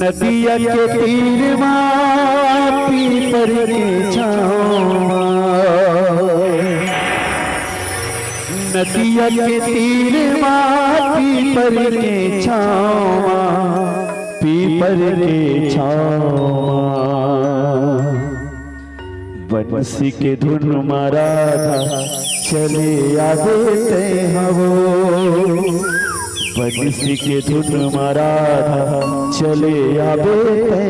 [SPEAKER 4] नदिया के तीर पीपर के छाँव नदिया के तीर पीपर के छाँव पीपर के छाँव बंसी के धुन मारा चले आते हवो बंसी के धुन मारा चले आते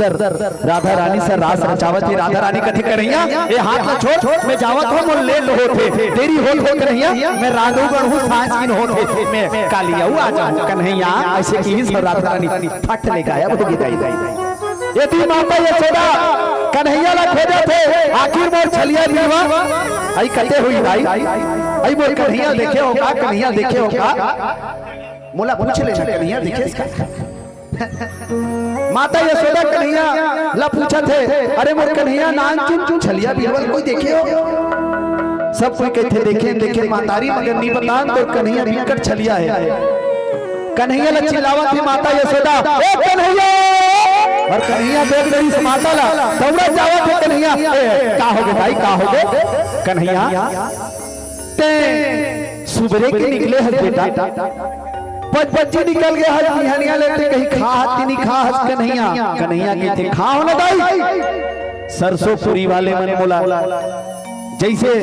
[SPEAKER 4] सुंदर राधा रानी से रास रचावत थी। राधा रानी कथी करैया ए हाथ में छोड़ मैं जावत हो मोर लेट होते तेरी होत हो करैया मैं राघव गढ़ू सांझ किन होते मैं कालिया आ जाऊं कन्हैया ऐसे की सब राधा रानी फट ले गाया वो गीत आई यदि माता यशोदा कन्हैया ला खोजे थे आखिर मोर छलिया बीवा आई कटे हुई भाई आई मोर कन्हैया देखे होगा कन्हैया देखे होगा मोला पूछ ले कन्हैया देखे इसका माता यशोदा कन्हैया ला पूछा थे अरे मोर कन्हैया नान चुन छलिया बीवा कोई देखे हो सब कोई कहते देखे देखे मातारी मगर नहीं बता तो कन्हैया बिकट छलिया है कन्हैया ला चिल्लावा थी माता यशोदा ओ कन्हैया और कन्हैया देख रही से माता ला दौड़ा जावा थे कन्हैया का हो गए भाई का हो गए कन्हैया ते सुबह के निकले हस बेटा बच्ची निकल गया हस बिहानिया लेते कहीं खा हाथी नहीं खा हस कन्हैया कन्हैया कहते खा हो ना दाई सरसों पूरी वाले मन बोला जैसे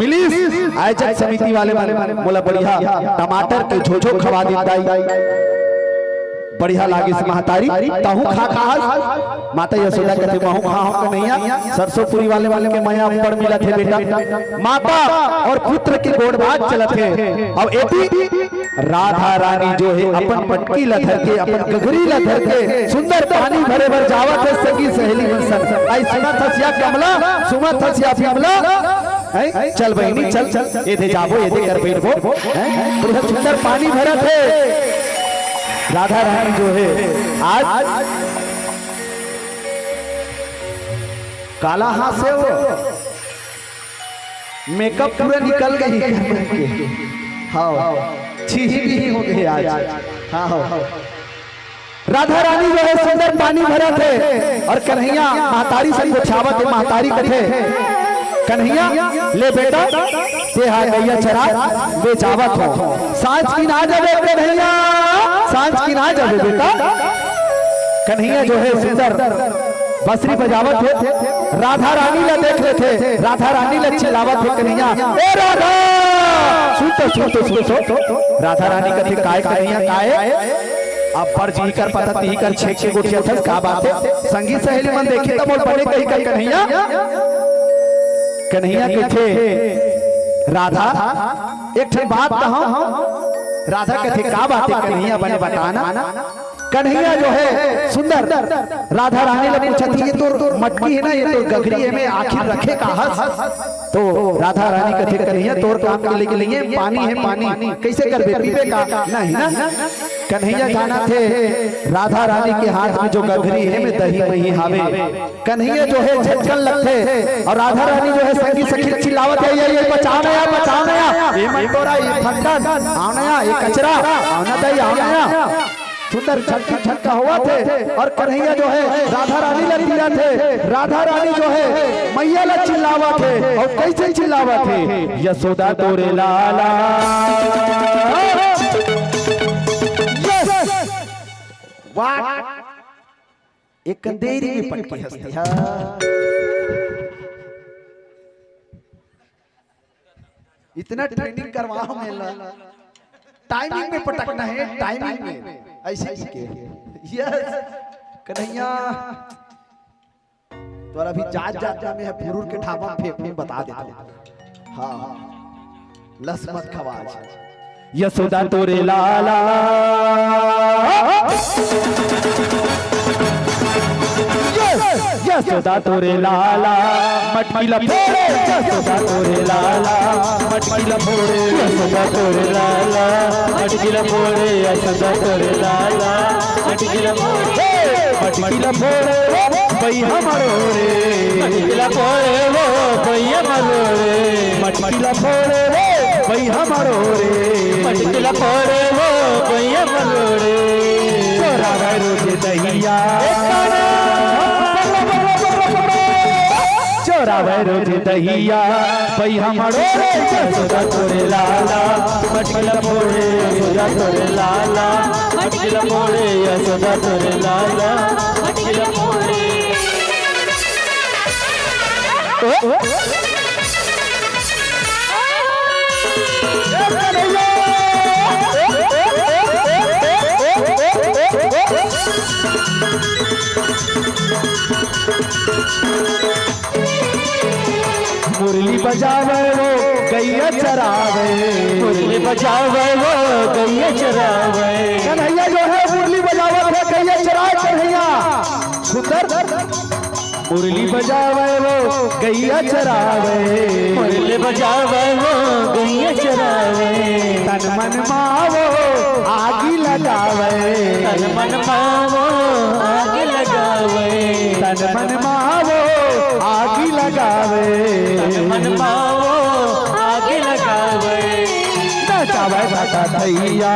[SPEAKER 4] मिलिस आयोजक समिति वाले बोला बढ़िया टमाटर के झोझो खवा देता बढ़िया लागे से महतारी ताहू खा माता यशोदा कहते महू खा कन्हैया सरसों पूरी वाले के माया पर मिला थे बेटा माता और पुत्र के गोड़बाज चलत है अब एती राधा रानी जो है अपन पटकी लथर के अपन गगरी लथर के सुंदर पानी भरे भर जावत है सगी सहेली मनसन आई सुना थसिया कमला सुमा थसिया कमला चल बहनी चल ये दे जाबो ये दे कर बैठबो बढ़िया सुंदर पानी भरा थे राधा रानी जो है आज काला हाथ से वो मेकअप पूरा निकल गई हाँ छीही भी हो गई आज हाँ राधा रानी जो है सुंदर पानी भरा थे और कन्हैया महतारी से छावत है महतारी कथे कन्हैया ले बेटा ते हा गैया चरा वे जावत हो सांझ की ना जावे कन्हैया सांझ की ना जावे बेटा कन्हैया जो है सुंदर बसरी बजावत है राधा रानी ला देख रहे थे राधा रानी ला चिल्लावत है कन्हैया ए राधा सुन तो राधा रानी कथे काय कन्हैया काय अब पर जी कर पता ती कर छे छे गुठिया थस का बात है संगीत सहेली मन देखी त मोल पड़े कही कही कन्हैया के थे राधा एक ठे बात कहा राधा के थे का बात है कन्हैया बने बताना कन्हैया जो है सुंदर राधा रानी ने पूछा थी ये तो मटकी है ना ये तो गगरी है में आखिर रखे का हस तो राधा रानी कथे कन्हैया तोर काम के लिए पानी है पानी कैसे कर बे पीपे का नहीं ना कन्हैया जाना थे राधा रानी के हाथ में जो गगरी है में दही वही हावे कन्हैया जो है झटकन लगते और राधा रानी जो है संगी सखी चिल्लावत है ये बचाना या ये मन तोरा ये फंटन आना या ये कचरा आना दई आना या सुंदर झटका हुआ थे और कन्हैया जो है राधा रानी ला दिया थे राधा रानी जो है मैया ला चिल्लावा थे और कैसे चिल्लावा थे यशोदा तोरे लाला एक कंदेरी में पटकी हंसती है इतना ट्रेनिंग करवाओ मेला टाइमिंग में पटकना है टाइमिंग में ऐसे के यस कन्हैया तो अभी जात में है फुरूर के ढाबा फेंक बता देता हूं हाँ लस मत खवाज यशोदा तोरे लाला यशोदा तोरे लाला मटकी लफोड़े यशोदा तोरे लाला मटकी लफोड़े यशोदा तोरे लाला मटकी लफोड़े यशोदा तोरे लाला मटकी लफोड़े भई हमारो रे मटकी लफोड़े वो भई हमारो रे मटकी लफोड़े वो भई हमारो रे मटकी लफोड़े वो भई हमारो रे चोरा रोज दहिया चोरावे रोज दहिया भई हमारो रे यशोदा तोरे लाला मटकी लफोड़े यशोदा तोरे लाला मटकी लफोड़े यशोदा तोरे लाला मटकी लफोड़े मुरली बजावे वो गैया चरावे,
[SPEAKER 3] मुरली बजावे वो गैया चरावे।
[SPEAKER 4] कन्हैया जो है मुरली बजावे थे गैया चरावे कन्हैया सुंदर। मुरली बजावे वो गैया चरावे,
[SPEAKER 3] मुरली बजावे वो गैया चरावे।
[SPEAKER 4] तन मन मावो आगी लगावे,
[SPEAKER 3] तन मन मावो आग लगावे।
[SPEAKER 4] तन मन मावो आगी लगावे,
[SPEAKER 3] तन मन मावो आग लगावे।
[SPEAKER 4] नचावे दादा भैया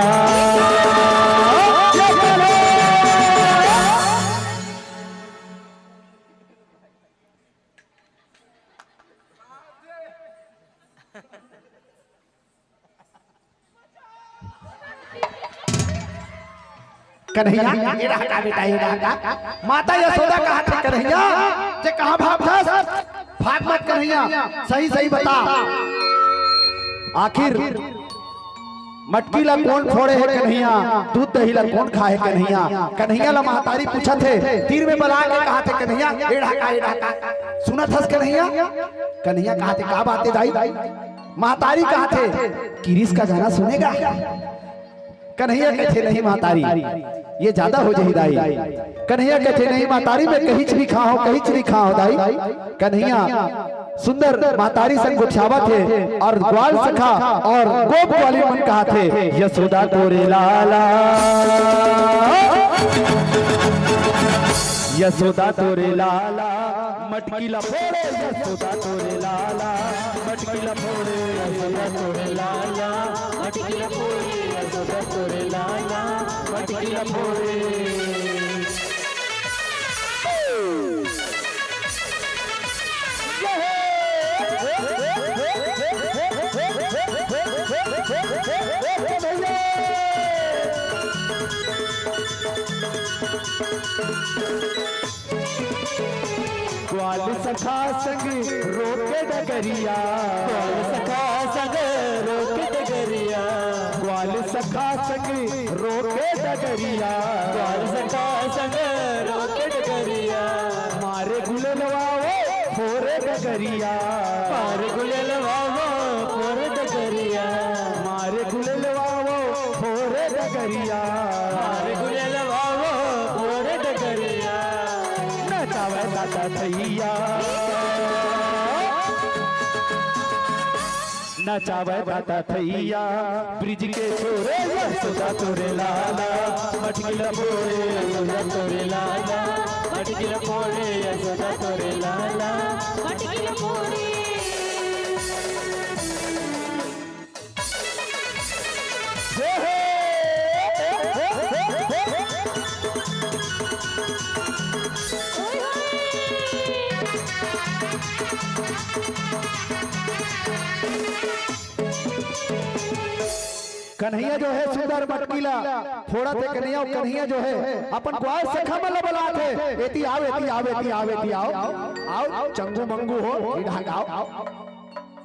[SPEAKER 4] कन्हैया ये रहा बेटा ये रहा माता यशोदा कहा थे कन्हैया जे कहां भाग था भाग मत कन्हैया सही सही बता आखिर मटकी ला कौन फोड़े है कन्हैया दूध दही ला कौन खाए कन्हैया। कन्हैया ला महतारी पूछा थे तीर में बला के कहा थे कन्हैया ये रहा सुना था कन्हैया। कन्हैया कहा थे का बात है दाई। महतारी कहा थे किरिस का गाना सुनेगा। कन्हैया कहते नहीं महतारी ये ज्यादा हो जाए दाई। कन्हैया कहते नहीं महतारी मैं कहीं भी खाओ कहीं भी खाओ दाई। कन्हैया सुंदर महतारी संग गुच्छावा थे और ग्वाल सखा और गोप वाली मन कहा थे यशोदा तोरे लाला, यशोदा तोरे लाला मटकी ला फोड़े, यशोदा तोरे लाला मटकी ला फोड़े, यशोदा तोरे लाला मटकी ला फोड़े, यशोदा तोरे लाला मटकी ला फोड़े। ग्वाल सखा संग रोके डगरिया,
[SPEAKER 3] ग्वाल सखा संग रोके डगरिया,
[SPEAKER 4] ग्वाल सखा संग रोके डगरिया,
[SPEAKER 3] ग्वाल सखा संग रोके डगरिया।
[SPEAKER 4] मारे गुललवाओ फोरे डगरिया,
[SPEAKER 3] मारे गुललवाओ फोरे डगरिया,
[SPEAKER 4] मारे गुललवाओ फोरे डगरिया,
[SPEAKER 3] मारे गुललवाओ फोरे डगरिया।
[SPEAKER 4] नचावे दादा भैया नचावे दादा भैया ब्रिज के छोरे यशोदा तोरे लाला मटकी ला फोड़े,
[SPEAKER 3] यशोदा तोरे लाला मटकी ला फोड़े, यशोदा तोरे लाला मटकी ला फोड़े।
[SPEAKER 4] कन्हैया जो है सुंदर मटकीला फोड़ा थे कन्हैया। कन्हैया जो है अपन ग्वाल सखा में बला थे एती आओ एती आओ एती आओ एती आओ आओ चंगू मंगू हो आओ।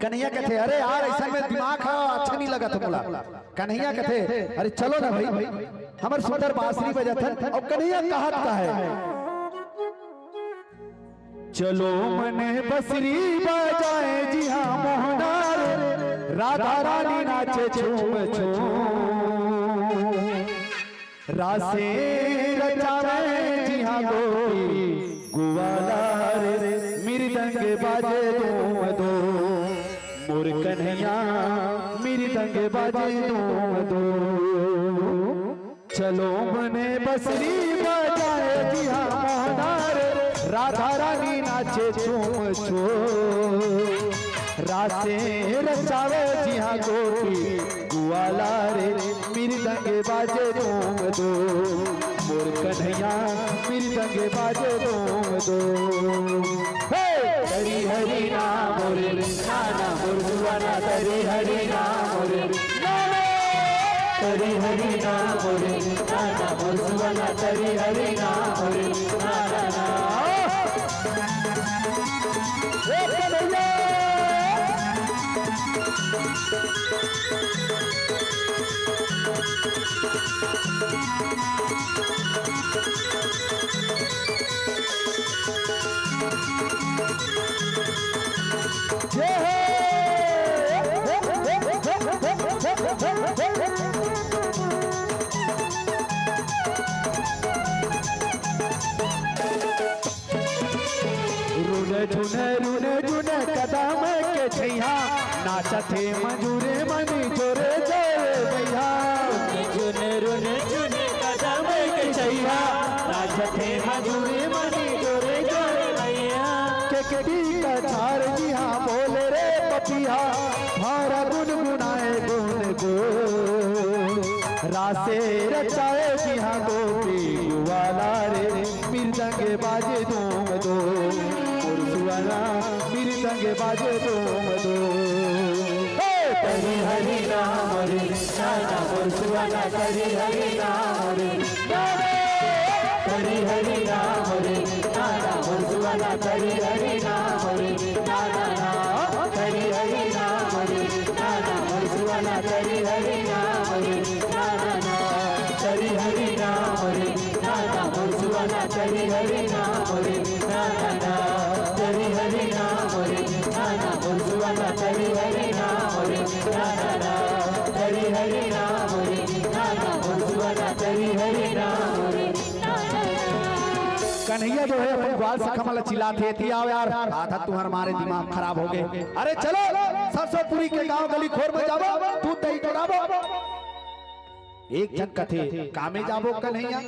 [SPEAKER 4] कन्हैया कहते अरे यार ऐसा में दिमाग है अच्छा नहीं लगा था बोला। कन्हैया कहते अरे चलो ना भाई हमारे सुंदर बांसुरी बजाते और कन्हैया कहत का है चलो मने बसरी बजाए जी हाँ मोहनार, राधा रानी नाचे झूम झूम, रासे रचावे जी हाँ गोरी गुवाला रे मृदंग बाजे धूम दो, मोर कन्हैया मृदंग बाजे धूम दो। चलो मने बसरी बजाए जी हाँ मोहनार, राधा रानी नाचे झूम झूम, रासे रचावे जी हाँ गोपी गुवाला रे मृदंग बाजे धूम दो, मोर कन्हैया मृदंग बाजे धूम दो। हरि हरि नाम मोरे नाना मोर गुवाना, हरि हरि नाम मोरे नाना, हरि हरि नाम मोरे नाना मोर गुवाना, हरि हरि नाम मोरे नाना। जय हो
[SPEAKER 3] नाचते मजूरे मनी जोरे जोरे भैया
[SPEAKER 5] चुन रुन चुन कदम के छैया नाचते मजूरी मनी जोरे जोरे भैया
[SPEAKER 3] केकड़ी का छार जी हाँ बोले रे पपिया भारा गुनगुनाए गुन गो रासे रचाए जी हाँ गोपी वाला रे मृदंगे बाजे धूम दो मुरसुआना मृदंगे बाजे धूम दो
[SPEAKER 5] करी हरि राम रे नाना मुरसुआना करी हरि राम रे करी हरि राम रे नाना मुरसुआना करी हरि राम रे नाना करी हरि राम रे नाना मुरसुआना करी हरि राम रे नाना करी हरि राम रे नाना मुरसुआना करी हरि राम रे नाना करी हरि राम रे नाना मुरसुआना करी हरि राम रे नाना करी हरि राम रे नाना मुरसुआना करी हरि राम रे
[SPEAKER 3] कन्हैया जो है अपन ग्वाल से कमल चिल्लाते थे आओ यार आधा तुम्हारे मारे दिमाग खराब हो गए अरे चलो सरसोपुरी के गांव गली खोर में जाबो तू दही चढ़ाबो एक जन कथे कामे जाबो कन्हैया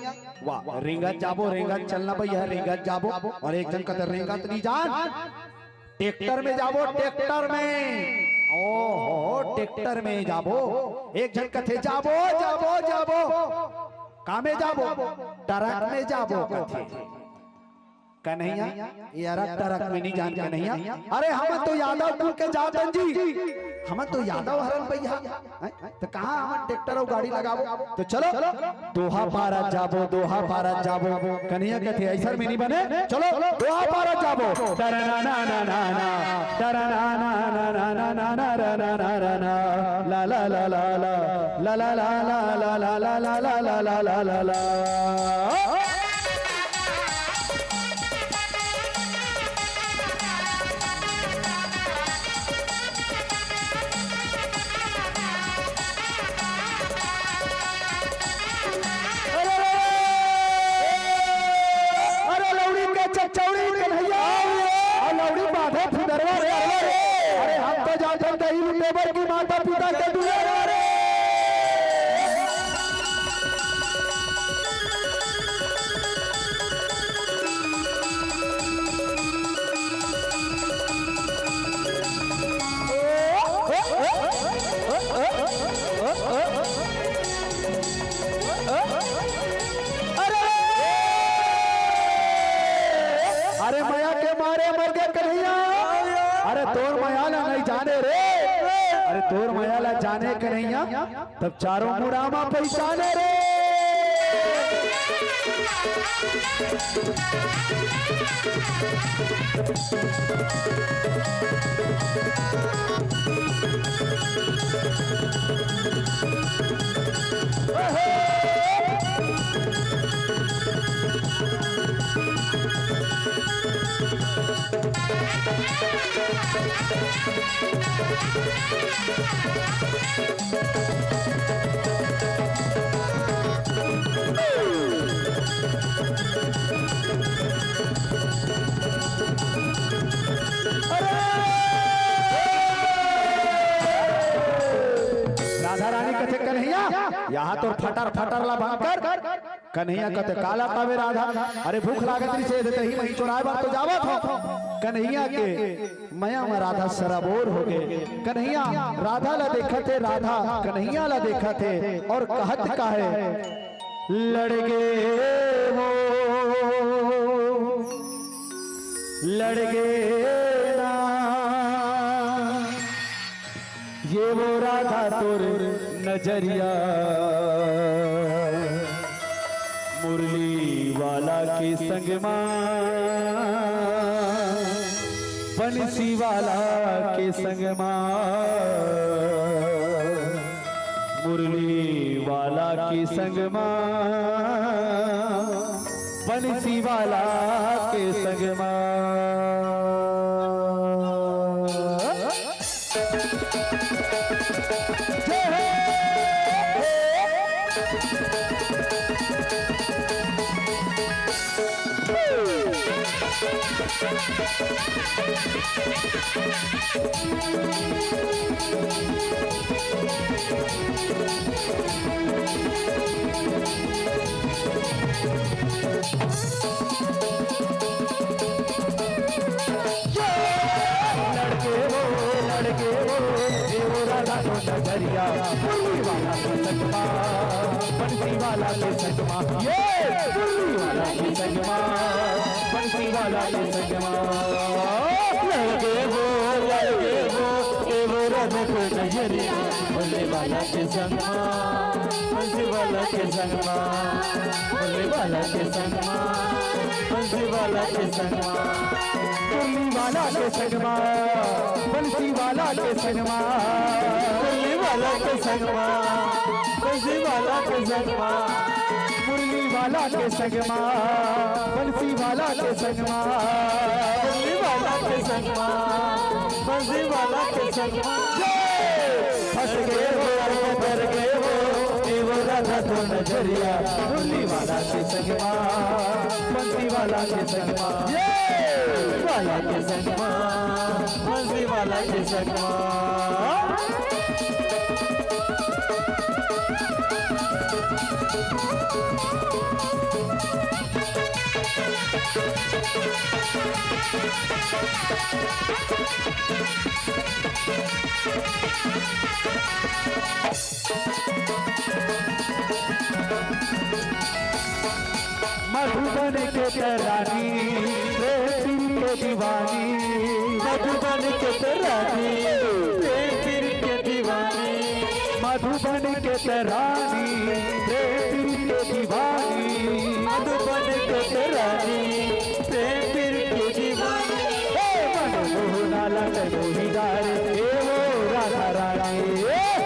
[SPEAKER 3] वाह रेंगत जाबो रेंगत चलना भैया रेंगत जाबो और एक जन कथे रेंगत नहीं जान ट्रैक्टर में जाबो ट्रैक्टर में ओहो ट्रैक्टर में जाबो एक जन कथे जाबो जाबो जाबो कामे जाबो ट्रक में जाबो कथे कन्हैया यारा ट्रक में नहीं जान कन्हैया अरे हम तो यादव कुल के जातन जी हम तो यादव हरन भैया तो कहाँ हम ट्रैक्टर और गाड़ी लगाबो तो चलो दोहा पारा जाबो कन्हैया कहते ऐसा में नहीं बने चलो दोहा पारा जाबो तरना ना ना ना ना तरना ना ना ना ना ना ना ना ना ना ला ला ला ला ला ला ला ला ला ला ला ला ला ला ला ला ला अरे हम तो जानते हैं लेबर की माता पिता के दुलारे अरे माया के मारे मर गए कन्हैया अरे तोर मयाला नहीं जाने रे अरे तोर मयाला जाने कन्हैया तब चारों मुरामा पहचाने रे राधा रानी कथे कन्हैया यहाँ तो फटर फटर ला भाकर कन्हैया कथे काला पावे राधा अरे भूख लागत रही से देते ही वही चुराए बात तो जावत हो कन्हैया के मया में राधा सराबोर हो गए कन्हैया राधा ला देखा थे राधा कन्हैया ला देखा थे और कहत का है लड़ गए ना ये वो राधा तोर नजरिया मुरली वाला के संग बंसी वाला के संग मुरली वाला के संग बंसी वाला के संग जय हो
[SPEAKER 5] लड़के वो देवो राधा को नगरिया मुरली वाला के संगमा बंसी वाला के संगमा ये मुरली वाला के संगमा बंसी वाला के संगमा लड़के वो देवो राधा को नगरिया मुरली वाला के संगमा बंसी वाला के संगमा मुरली वाला के संगमा बंसी वाला के संगमा मुरली वाला के संगमा बंसी वाला के संगमा मुरली वाला के संगमा बंसी वाला के संगमा मुरली वाला के संगमा बंसी वाला के संगमा मुरली वाला के संगमा बंसी वाला के संगमा फंस गए हो भर गए हो देवो राधा तो नजरिया मुरली वाला के संगमा बंसी वाला के संगमा वाला के संगमा बंसी वाला के संगमा मधुबन के तरानी प्रेम के दीवानी मधुबन के तरानी प्रेम के दीवानी मधुबन के तरानी प्रेम के दीवानी मधुबन के तरानी प्रेम के दीवानी मनमोहना लग मोहिदार ए वो राधा रानी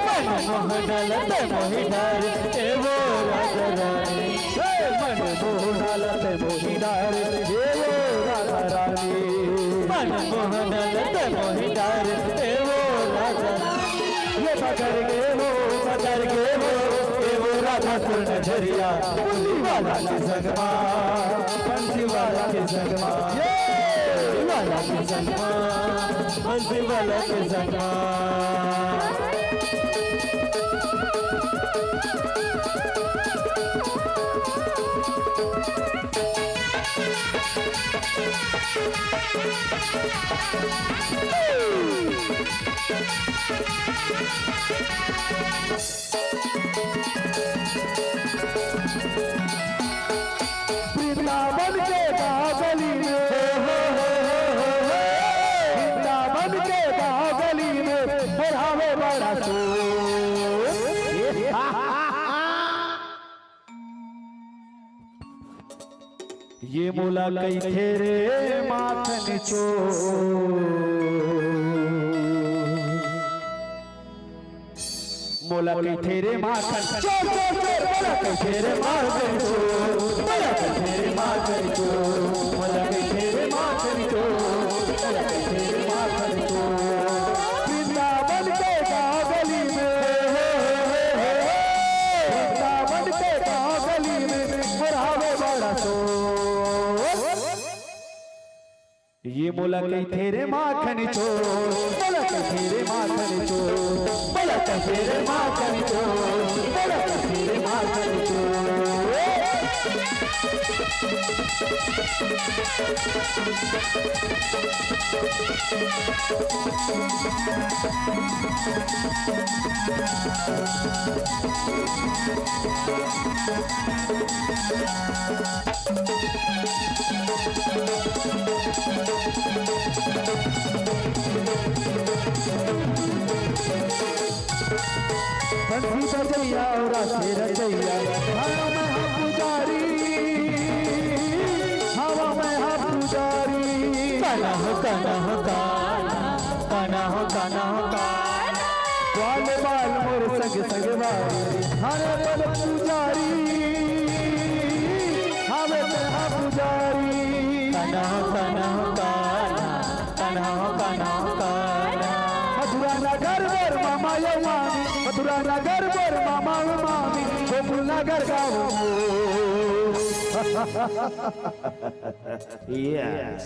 [SPEAKER 5] मनमोहना लग मोहिदार ए वो राधा रानी मनमोहना लग मोहिदार ए वो राधा रानी मनमोहना लग मोहिदार ए वो राधा ये पकड़ के वो ए वो राधा को नजरिया मुरली वाला के संगमा बंसी वाला के संगमा वाला के संगमा बंसी वाला के संगमा वृंदावन के बागली में वृंदावन के बागली में बढ़ावे बड़ा ये मोला कई तेरे माथन चो मोला कई तेरे माथन चो मोला कई तेरे माथन चो मोला कई तेरे माथन चो मोला कई तेरे माथन चो मोला कई तेरे माथन चो वृंदावन के बागली में वृंदावन के बागली में बढ़ावे बड़ा सो ये मोला कई तेरे माखन चो मोला कई तेरे माखन चो मोला कई तेरे माखन चो मोला कई तेरे माखन चो बंसी बजैया और राशे रचैया हवा में हम पुजारी हवा में हम पुजारी काना हो काना हो काना काना हो काना हो काना बाल बाल मोर सग सग वाली हरे बल पुजारी हवे में हम पुजारी काना हो काना हो काना काना हो काना हो काना मथुरा नगर वर मामा यमानी मथुरा नगर वर मामा मामी गोकुल नगर गाँव
[SPEAKER 4] Yes.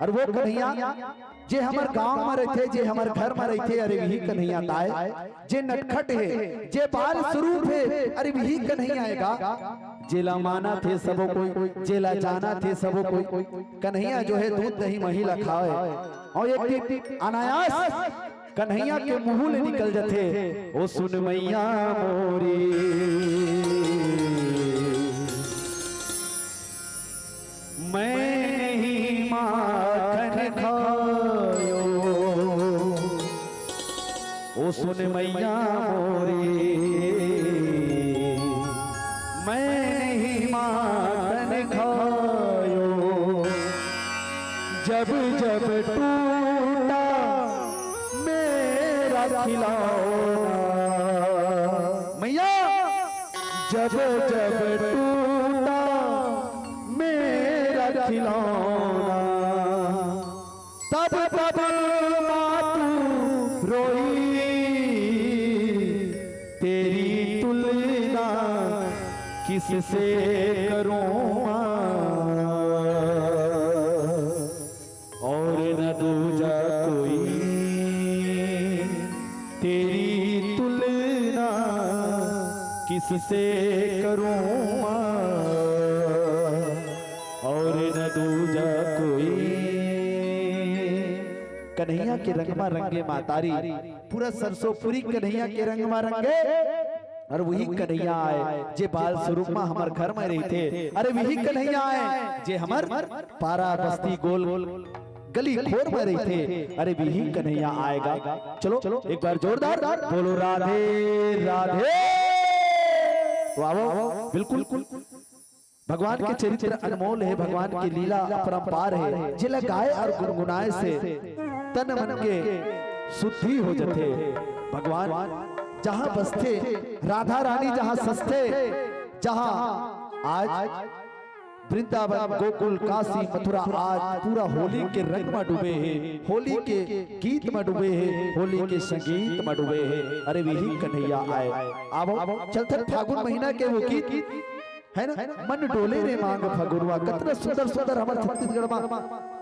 [SPEAKER 4] और वो कन्हैया जे हमार गांव में रहते, जे हमार घर में रहते, अरे वही कन्हैया ताए। जे नटखट है, जे बाल स्वरूप है, अरे वही कन्हैया आएगा। जेला माना थे सबो कोई, जेला जाना थे सबो कोई, कन्हैया जो है दूध दही महिला खाए। और एक अनायास कन्हैया के मुंह ले निकल जाते, ओ सुन मैया मोरी मैं नहीं माखन खायो, ओ सुन मैया मोरी मैं नहीं माखन खायो। जब जब टूटा मेरा खिलौना मैया, जब जब टूटा मेरा खिलौना, तब तब मातू रोई, तेरी तुलना किससे करूं और न दूजा कोई, तेरी तुलना किससे करूं और न दूजा कोई। कन्हैया के रंगमा रंगे मातारी, पूरा सरसोपुरी कन्हैया के रंगमा रंगे। और वही कन्हैया आए जे बाल स्वरूप में हमार घर में रहते, अरे वही कन्हैया आए जे हमार पारा बस्ती गोल गली खोर में रहते, अरे वही कन्हैया आएगा। चलो एक बार जोरदार बोलो राधे राधे। वाह बिल्कुल भगवान के चरित्र अनमोल है, भगवान की लीला अपरंपार है। जिला गाए और गुनगुनाए से तन मन के शुद्धि हो जाते। भगवान जहां बसते, राधा रानी जहां सस्ते, जहां आज वृंदावन गोकुल काशी मथुरा आज पूरा होली के रंग में डूबे हैं, होली के गीत में डूबे हैं, होली के संगीत में डूबे हैं। अरे वही कन्हैया आए। आओ चलते फागुन महीना के वो गीत है ना, मन डोले रे मांग फगुनवा, कितना सुंदर सुंदर हमारे छत्तीसगढ़ में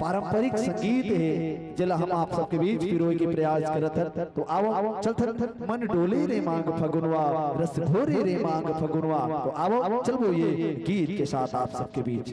[SPEAKER 4] पारंपरिक संगीत है जिला हम आप सबके बीच पिरोए के प्रयास करत है। तो आओ चलते मन डोले रे मांग फगुनवा, रस भोरे रे मांग फगुनवा। तो आओ चलो ये गीत के साथ आप सबके बीच।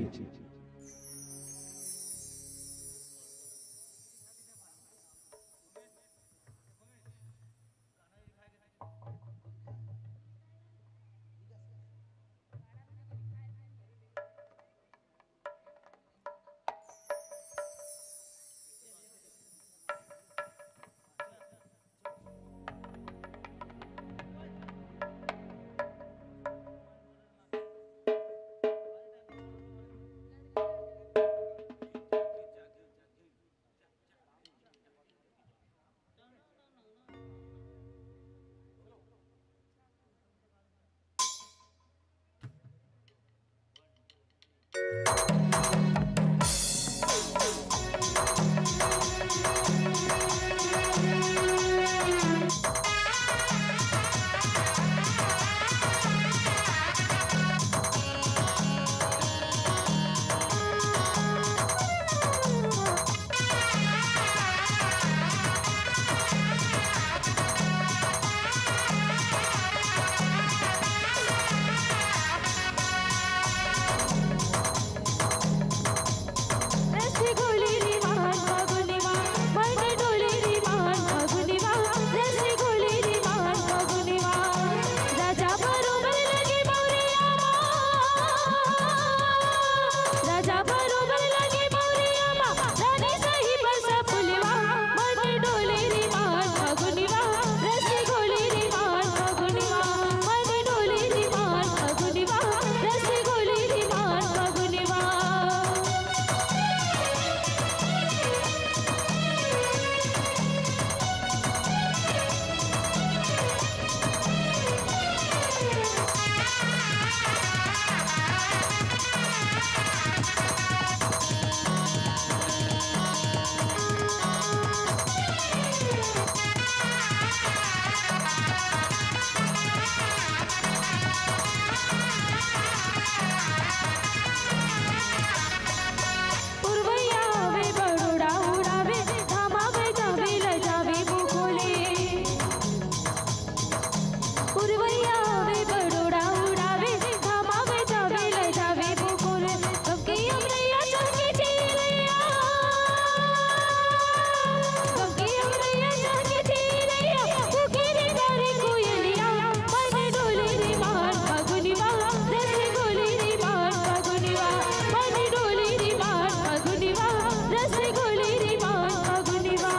[SPEAKER 5] पुरवैया वे बड़ोड़ा उड़ावे धामावे जावे ले जावे बुकुल सबके अमरैया चौके चीरैया सबके अमरैया चौके चीरैया बुके रे डारे कोयलिया मन डोले रे मान फागुनिवा रस गोले रे मान फागुनिवा मन डोले रे मान फागुनिवा रस गोले रे मान फागुनिवा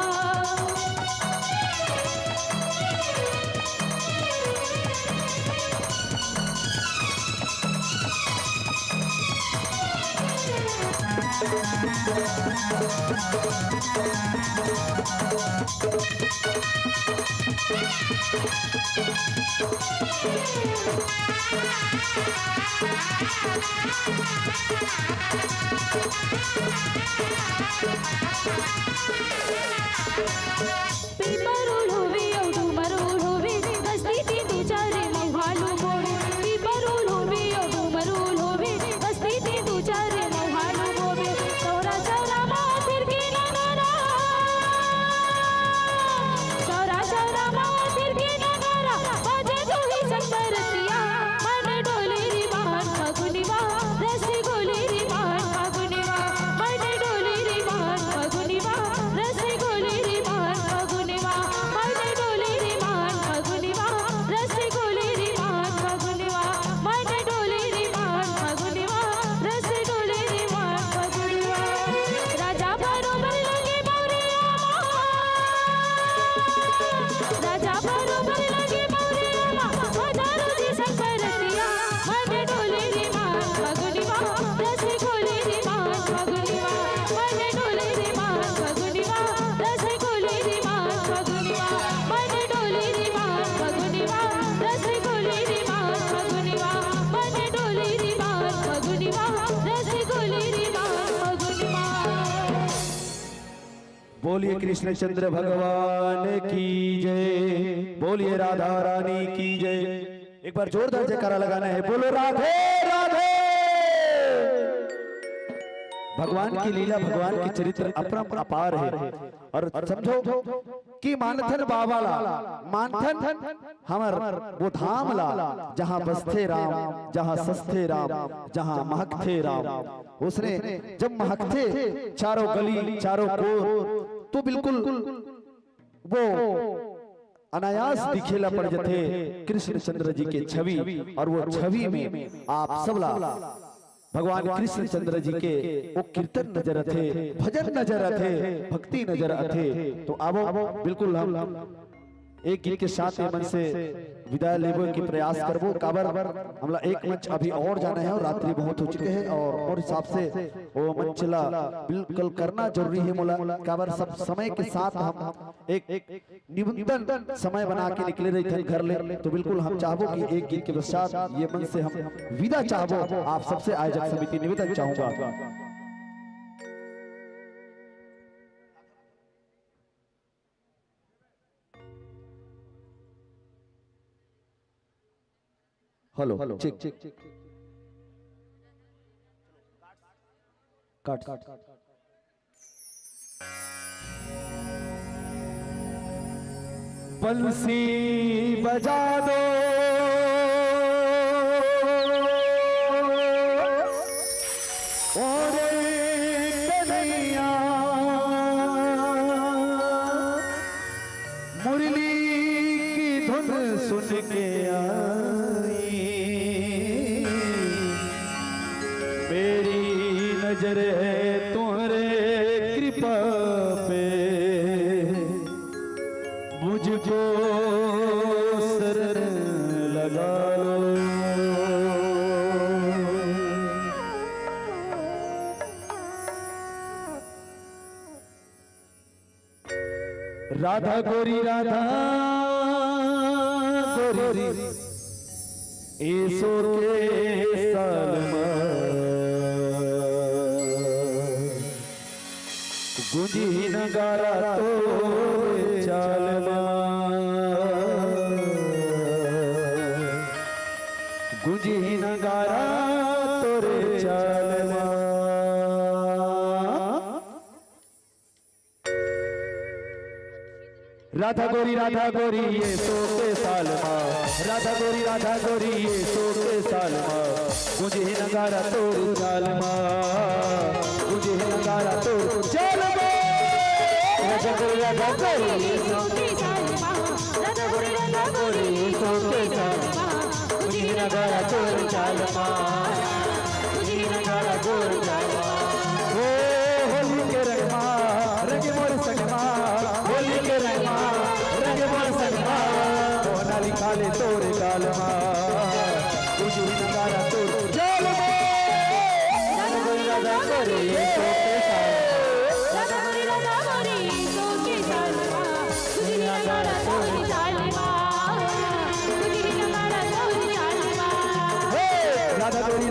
[SPEAKER 5] पिपरोल होवे औडुमरोल होवे हस्ती ती दू चारे मौहालू मोवे पिपरोल होवे औडुमरोल होवे हस्ती ती दू चारे मौहालू मोवे चौरा चौरा माथिर के नगारा चौरा चौरा माथिर के नगारा बजे तू ही संबरतिया मन डोले रे मान फागुनिवा रस गोले रे मान फागुनिवा मन डोले रे मान फागुनिवा रस गोले रे मान फागुनिवा मन डोले रे मान फागुनिवा रस गोले रे मान फागुनिवा मन डोले रे मान फागुनिवा रस गोले रे मान फागुनिवा राजा बरोबर लगे मौरिया राजा बरोबर लगे मौरिया हजारों दी संकरतिया मन डोले रे मान फागुनिवा रस गोले रे मान फागुनिवा मन डोले रे मान फागुनिवा रस गोले रे मान फागुनिवा मन डोले रे मान फागुनिवा रस गोले रे मान फागुनिवा मन डोले रे मान फागुनिवा रस गोले रे मान फागुनिवा
[SPEAKER 4] बोलिए कृष्णचंद्र भगवान की जय, बोलिए राधा रानी की जय। एक बार जोरदार जयकारा लगाना है, बोलो राधे राधे। भगवान की लीला, भगवान की चरित्र अपरम अपार है। और समझो कि मानथन बाबाला, मानथन हमर वो धाम ला जहां बसथे राम, जहां सस्ते राम, जहां महकथे राम। उसने जब महकथे चारों गली चारों कोर तो बिल्कुल वो अनायास दिखेला पड़ जाते कृष्णचंद्र जी के छवि। और वो छवि में आप सबला भगवान कृष्णचंद्र जी के वो कीर्तन नजर थे, भजन नजर थे, भक्ति नजर थे। तो आवो बिल्कुल हम एक गीत के साथ मन से विदाई लेबो की प्रयास करबो। काबर हमला एक मंच अभी और जाना है और रात्रि बहुत हो चुके हैं और हिसाब से वो मंचला बिल्कुल करना जरूरी है मोला। काबर सब समय के साथ हम एक निबंधन समय बना के निकले रहे थे घर ले। तो बिल्कुल हम चाहबो कि एक गीत के पश्चात ये मन से हम विदा चाहबो। आप सबसे आयोजक समिति निवेदन चाहूंगा, हेलो चेक काट बंसी बजा दो और कन्हैया मुरली की धुन सुन के आई, मेरी नजर है तुम्हारे कृपा पे, मुझको शरण लगा लो। राधा गोरी राधा गोरी ईश्वर के सलमा गुंजी नगारा तो चालमा, गुंजी नगारा तोरे चालमा।
[SPEAKER 3] राधा गोरी ये सो के साल माँ राधा गोरी ये सो के साल माँ मुझे नगारा तोड़ चाल माँ मुझे नगारा तोड़ चाल माँ राधा गोरी ये सो के साल माँ राधा गोरी ये सो के साल माँ मुझे नगारा तोड़ चाल माँ मुझे नगारा तोड़ चाल माँ होली के रंगमा रंग मोर संगमा होली के रंगमा रंग मोर संगमा होना लिखा ले तोरे कालमा तुझे नगारा तोड़ चाल माँ राधा गोरी ये सो के साल तुझे नगारा तोड़ चाल माँ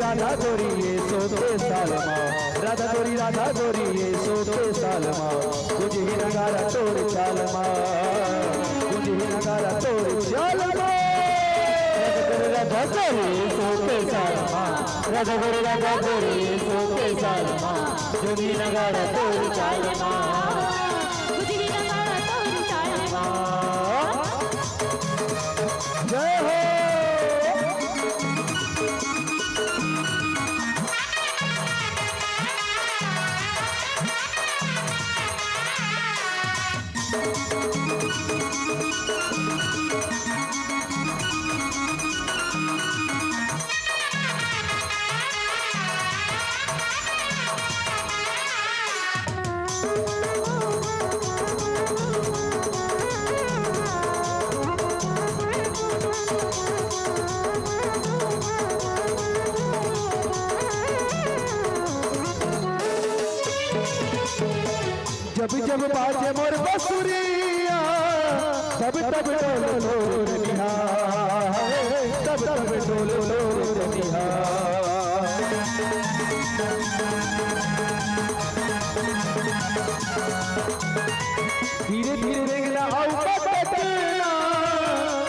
[SPEAKER 3] राधा गोरी ये सो के साल माँ राधा गोरी ये सो के साल माँ तुझे ही नगारा तोड़ चाल माँ तुझे ही नगारा तोड़ चाल माँ राधा गोरी ये सो के साल माँ राधा गोरी ये सो के साल माँ तुझे ही नगारा तोड़ चाल माँ तुझे ही नगारा तोड़ चाल माँ जय हो जब बाजे मोर बसुरिया तब डोल डोल निहार तब डोल डोल निहार धीरे धीरे रेंगना आउ पटना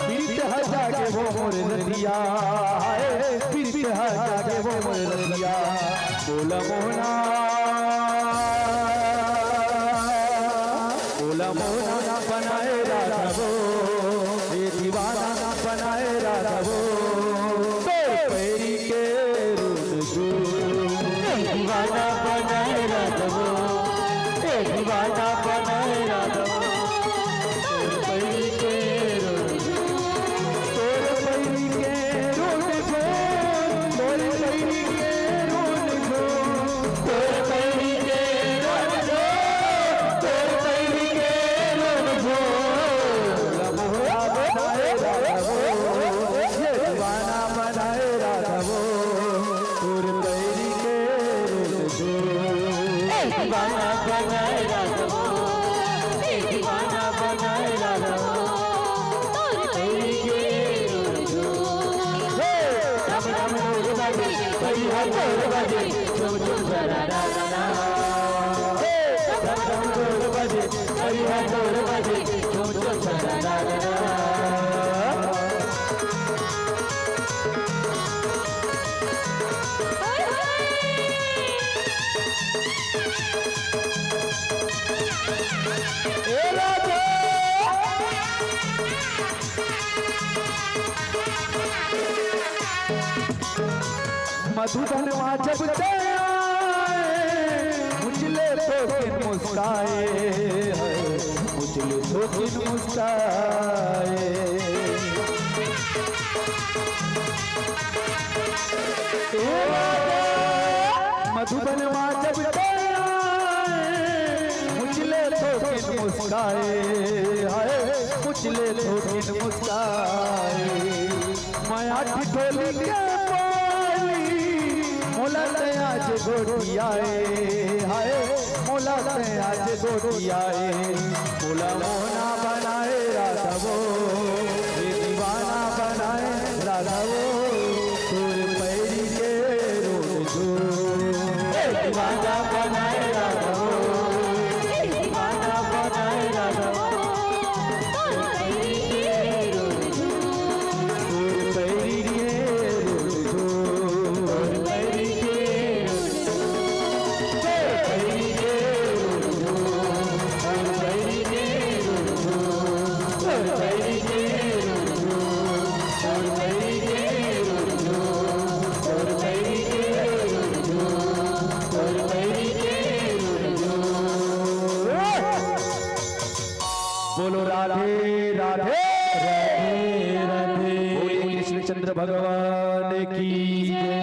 [SPEAKER 3] बीत हजा के वो मोर नदिया बीत हजा के वो मोर नदिया बोला मोहना बोला मोहना ना बनाए राघवो ये दीवाना ना बनाए राघवो पैरी के रुजू दीवाना बनाए राघवो ये दीवाना बनाए राघवो पैरी के रुजू तोर पैरी के रुजू तोर पैरी के रुजू तोर पैरी के रुजू तोर पैरी के रुजू मोहरा बनाए राघवो ये दीवाना बनाए राघवो तोर पैरी के रुजू दीवाना बनाए राघवो ये दीवाना बनाए राघवो तोर पैरी के रुजू राम राम रोज बाजे कई हर तोर बाजे झुम झुम जरा रा रा रा राम राम रोज बाजे कई हर तोर बाजे झुम झुम जरा रा रा रा ए राजा मधुबन वहाँ जब से आए मुझले तो दिन मुस्काए मुझले तो दिन मुस्काए मधुबन वहाँ जब से आए मुझले तो दिन मुस्काए मुझले तो दिन मुस्काए माया ठिठोली के मोला ते आज गोटियाए हाय मोला ते आज गोटियाए मोला मोहना बनाए राघवो ये दीवाना बनाए राघवो तोर पैरी के रोजू दीवाना बनाए राघवो दीवाना बनाए राघवो तोर पैरी के रोजू तोर पैरी के रोजू तोर पैरी के रोजू
[SPEAKER 2] बोलो राधे राधे राधे राधे। बोलिए कृष्णचंद्र भगवान की जय।